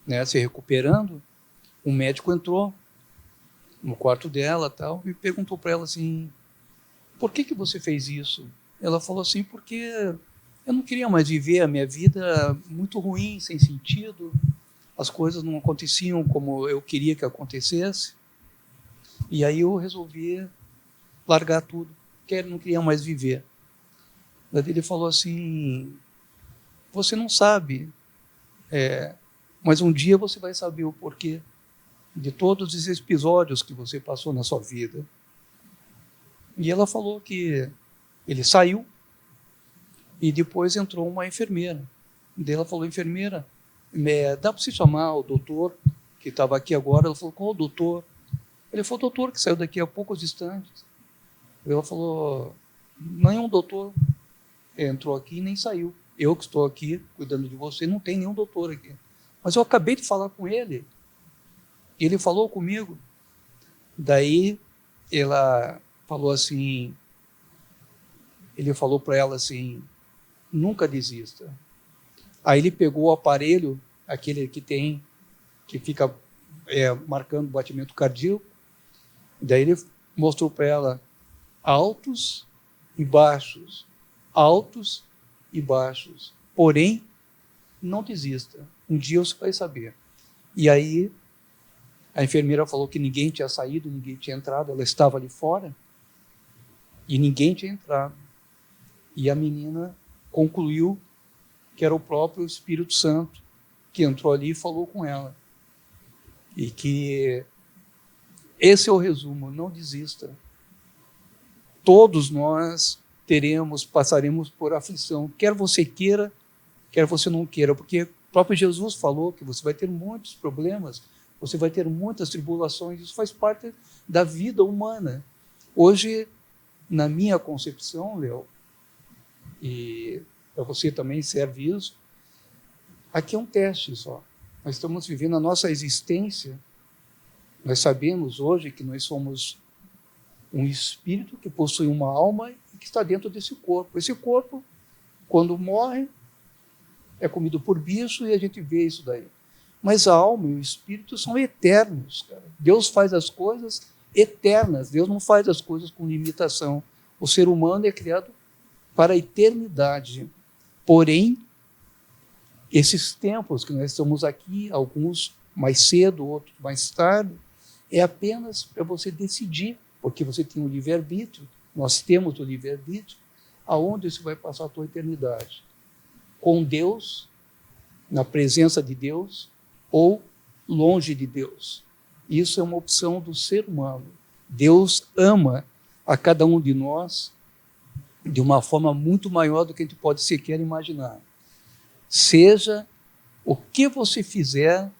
né, se recuperando, um médico entrou no quarto dela tal, e perguntou para ela assim, por que você fez isso? Ela falou assim, porque eu não queria mais viver a minha vida muito ruim, sem sentido, as coisas não aconteciam como eu queria que acontecesse, e aí eu resolvi largar tudo, porque eu não queria mais viver. Daí ele falou assim, você não sabe, mas um dia você vai saber o porquê de todos esses episódios que você passou na sua vida. E ela falou que ele saiu e depois entrou uma enfermeira. Daí ela falou, enfermeira, dá para você chamar o doutor que estava aqui agora? Ela falou, qual o doutor? Ele falou, doutor que saiu daqui a poucos instantes. Ela falou, nenhum doutor entrou aqui e nem saiu. Eu que estou aqui cuidando de você, não tem nenhum doutor aqui. Mas eu acabei de falar com ele. Ele falou comigo. Daí ela falou assim, ele falou para ela assim, nunca desista. Aí ele pegou o aparelho, aquele que fica marcando o batimento cardíaco. Daí ele mostrou para ela altos e baixos, altos e baixos. Porém, não desista. Um dia você vai saber. E aí a enfermeira falou que ninguém tinha saído, ninguém tinha entrado, ela estava ali fora e ninguém tinha entrado. E a menina concluiu que era o próprio Espírito Santo que entrou ali e falou com ela. E que esse é o resumo, não desista. Todos nós passaremos por aflição, quer você queira, quer você não queira, porque o próprio Jesus falou que você vai ter muitos problemas, você vai ter muitas tribulações, isso faz parte da vida humana. Hoje, na minha concepção, Léo, e para você também serve isso, Aqui é um teste só. Nós estamos vivendo a nossa existência. Nós sabemos hoje que nós somos um espírito que possui uma alma e que está dentro desse corpo. Esse corpo, quando morre, é comido por bicho e a gente vê isso daí. Mas a alma e o espírito são eternos, cara. Deus faz as coisas eternas. Deus não faz as coisas com limitação. O ser humano é criado para a eternidade. Porém, esses tempos que nós estamos aqui, alguns mais cedo, outros mais tarde, é apenas para você decidir, porque você tem o livre-arbítrio, nós temos o livre-arbítrio, aonde você vai passar a tua eternidade. Com Deus, na presença de Deus, ou longe de Deus. Isso é uma opção do ser humano. Deus ama a cada um de nós de uma forma muito maior do que a gente pode sequer imaginar. Seja o que você fizer,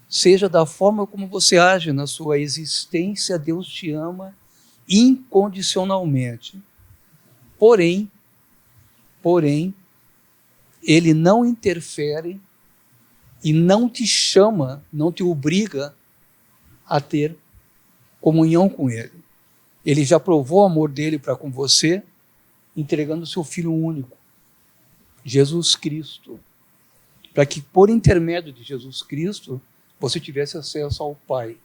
seja da forma como você age na sua existência, Deus te ama incondicionalmente. Porém, Ele não interfere e não te chama, não te obriga a ter comunhão com Ele. Ele já provou o amor dele para com você, entregando o seu Filho único, Jesus Cristo, para que por intermédio de Jesus Cristo você tivesse acesso ao Pai.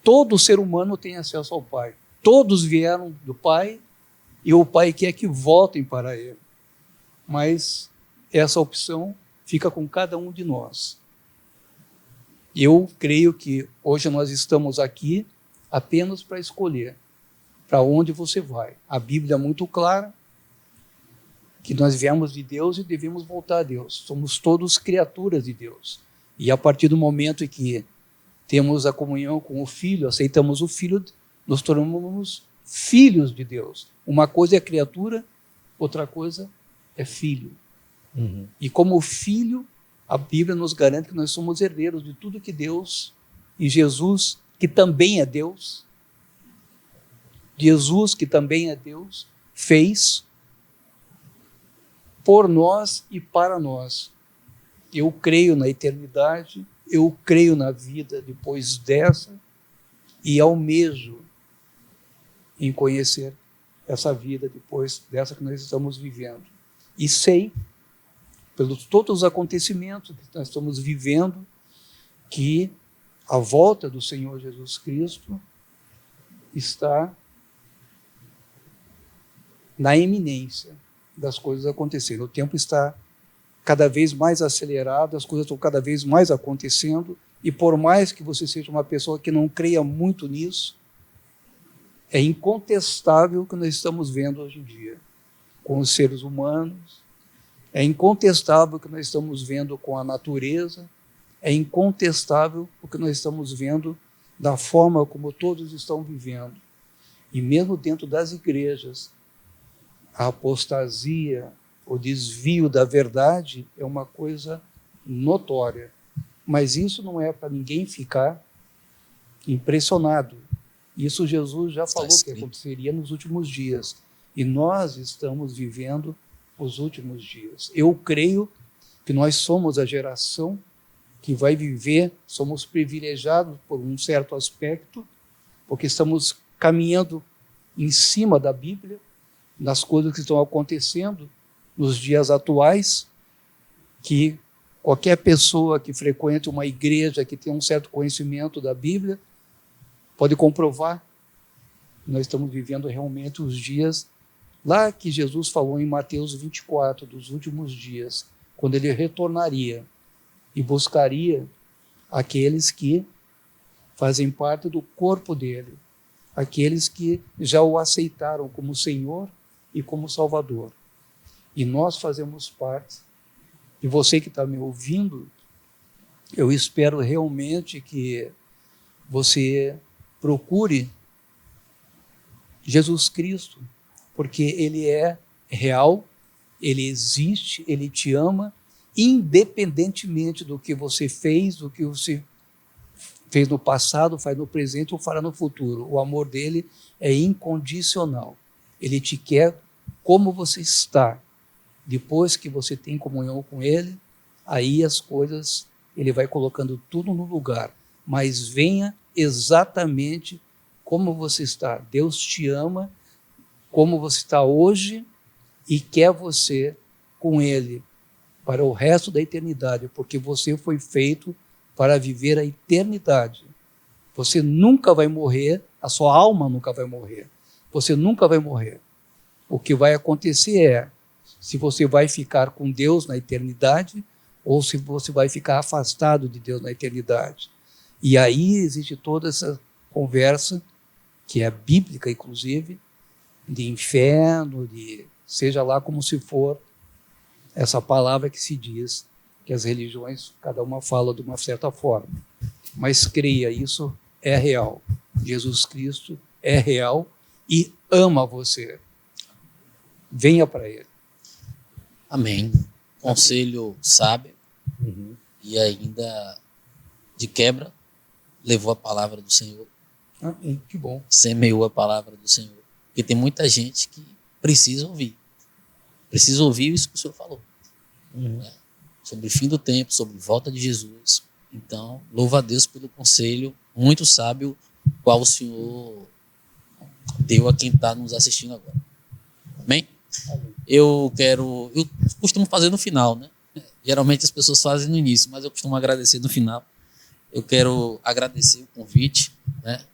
Todo ser humano tem acesso ao Pai. Todos vieram do Pai e o Pai quer que voltem para Ele. Mas essa opção fica com cada um de nós. Eu creio que hoje nós estamos aqui apenas para escolher para onde você vai. A Bíblia é muito clara que nós viemos de Deus e devemos voltar a Deus. Somos todos criaturas de Deus. E a partir do momento em que temos a comunhão com o Filho, aceitamos o Filho, nos tornamos filhos de Deus. Uma coisa é criatura, outra coisa é filho. Uhum. E como filho, a Bíblia nos garante que nós somos herdeiros de tudo que Deus e Jesus, que também é Deus, fez por nós e para nós. Eu creio na eternidade, eu creio na vida depois dessa e almejo em conhecer essa vida depois dessa que nós estamos vivendo. E sei, pelos todos os acontecimentos que nós estamos vivendo, que a volta do Senhor Jesus Cristo está na iminência das coisas acontecerem. O tempo está cada vez mais acelerado, as coisas estão cada vez mais acontecendo, e por mais que você seja uma pessoa que não creia muito nisso, é incontestável o que nós estamos vendo hoje em dia com os seres humanos, é incontestável o que nós estamos vendo com a natureza, é incontestável o que nós estamos vendo da forma como todos estão vivendo. E mesmo dentro das igrejas, a apostasia, o desvio da verdade é uma coisa notória. Mas isso não é para ninguém ficar impressionado. Isso Jesus já falou que aconteceria nos últimos dias. E nós estamos vivendo os últimos dias. Eu creio que nós somos a geração que vai viver, somos privilegiados por um certo aspecto, porque estamos caminhando em cima da Bíblia, das coisas que estão acontecendo nos dias atuais, que qualquer pessoa que frequente uma igreja, que tem um certo conhecimento da Bíblia, pode comprovar que nós estamos vivendo realmente os dias lá que Jesus falou em Mateus 24, dos últimos dias, quando ele retornaria e buscaria aqueles que fazem parte do corpo dele, aqueles que já o aceitaram como Senhor e como Salvador. E nós fazemos parte. E você que está me ouvindo, eu espero realmente que você procure Jesus Cristo, porque Ele é real, Ele existe, Ele te ama, independentemente do que você fez, do que você fez no passado, faz no presente ou fará no futuro. O amor dele é incondicional. Ele te quer como você está. Depois que você tem comunhão com Ele, aí as coisas, ele vai colocando tudo no lugar. Mas venha exatamente como você está. Deus te ama como você está hoje e quer você com Ele para o resto da eternidade, porque você foi feito para viver a eternidade. Você nunca vai morrer, a sua alma nunca vai morrer. Você nunca vai morrer. O que vai acontecer é se você vai ficar com Deus na eternidade ou se você vai ficar afastado de Deus na eternidade. E aí existe toda essa conversa, que é bíblica, inclusive, de inferno, de seja lá como se for, essa palavra que se diz, que as religiões, cada uma fala de uma certa forma. Mas creia, isso é real. Jesus Cristo é real e ama você. Venha para Ele. Amém. Conselho sábio e ainda de quebra levou a palavra do Senhor. Que bom. Semeou a palavra do Senhor. Porque tem muita gente que precisa ouvir. Precisa ouvir isso que o Senhor falou. Né? Sobre o fim do tempo, sobre a volta de Jesus. Então, louva a Deus pelo conselho muito sábio qual o Senhor deu a quem está nos assistindo agora. Amém? Amém. Eu costumo fazer no final, né? Geralmente as pessoas fazem no início, mas eu costumo agradecer no final. Eu quero agradecer o convite, né?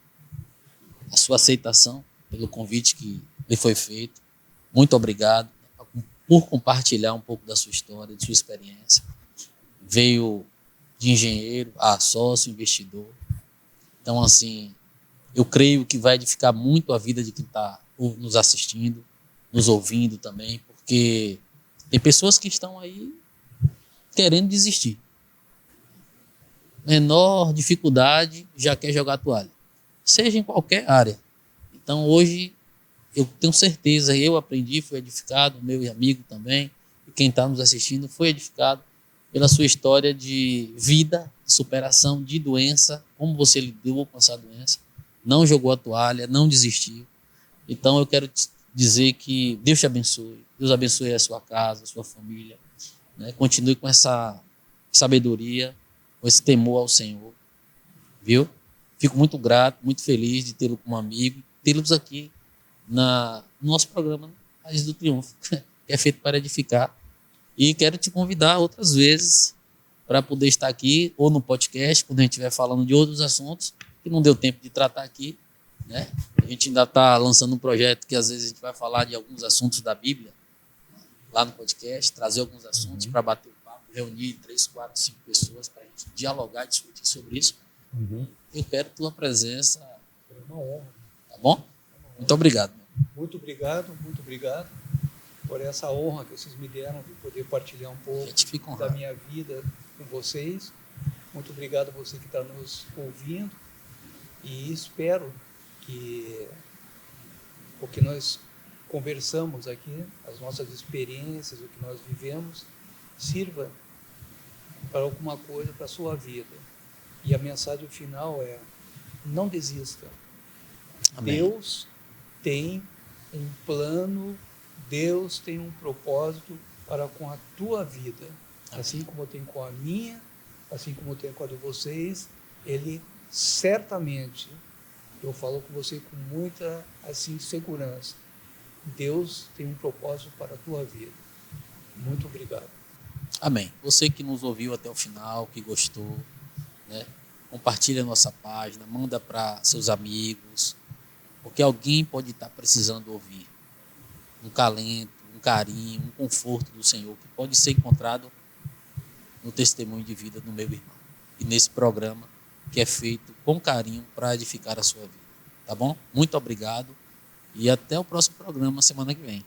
A sua aceitação pelo convite que lhe foi feito. Muito obrigado por compartilhar um pouco da sua história, de sua experiência. Veio de engenheiro a sócio, investidor. Então, assim, eu creio que vai edificar muito a vida de quem está nos assistindo, nos ouvindo também, porque tem pessoas que estão aí querendo desistir. Menor dificuldade, já quer jogar a toalha. Seja em qualquer área. Então, hoje, eu tenho certeza, eu aprendi, fui edificado, meu amigo também, e quem está nos assistindo foi edificado pela sua história de vida, de superação, de doença, como você lidou com essa doença, não jogou a toalha, não desistiu. Então, eu quero te dizer que Deus te abençoe, Deus abençoe a sua casa, a sua família, né? Continue com essa sabedoria, com esse temor ao Senhor, viu? Fico muito grato, muito feliz de tê-lo como amigo, tê-los aqui no nosso programa Raiz do Triunfo, que é feito para edificar. E quero te convidar outras vezes para poder estar aqui, ou no podcast, quando a gente estiver falando de outros assuntos, que não deu tempo de tratar aqui, né? A gente ainda está lançando um projeto que às vezes a gente vai falar de alguns assuntos da Bíblia, lá no podcast, trazer alguns assuntos para bater o papo, reunir 3, 4, 5 pessoas para a gente dialogar e discutir sobre isso. Eu quero tua presença. É uma honra. Tá bom? Muito obrigado. Muito obrigado por essa honra que vocês me deram de poder partilhar um pouco A gente fica da honrado. minha vida com vocês. Muito obrigado a você que está nos ouvindo e espero que o que nós conversamos aqui, as nossas experiências, o que nós vivemos, sirva para alguma coisa para a sua vida. E a mensagem final é: não desista. Amém. Deus tem um plano, Deus tem um propósito para com a tua vida. Assim como tem com a minha, assim como tem com a de vocês, Ele certamente, eu falo com você com muita assim, segurança, Deus tem um propósito para a tua vida. Muito obrigado. Amém. Você que nos ouviu até o final, que gostou, né? Compartilha a nossa página, manda para seus amigos, porque alguém pode estar precisando ouvir um calento, um carinho, um conforto do Senhor, que pode ser encontrado no testemunho de vida do meu irmão. E nesse programa que é feito com carinho para edificar a sua vida. Tá bom? Muito obrigado e até o próximo programa semana que vem.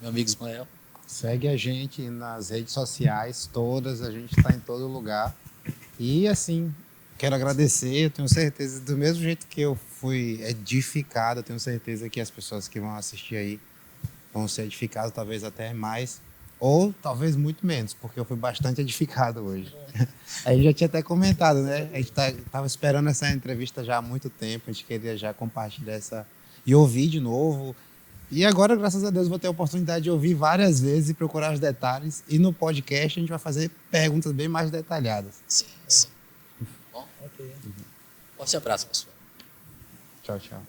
Meu amigo Ismael. Segue a gente nas redes sociais todas, a gente está em todo lugar. E assim, quero agradecer, eu tenho certeza, do mesmo jeito que eu fui edificado, eu tenho certeza que as pessoas que vão assistir aí vão ser edificadas talvez até mais, ou talvez muito menos, porque eu fui bastante edificado hoje. A gente já tinha até comentado, né? A gente estava esperando essa entrevista já há muito tempo, a gente queria já compartilhar essa... e ouvir de novo, E agora, graças a Deus, vou ter a oportunidade de ouvir várias vezes e procurar os detalhes. E no podcast a gente vai fazer perguntas bem mais detalhadas. Sim, sim. Bom, forte abraço, pessoal. Tchau, tchau.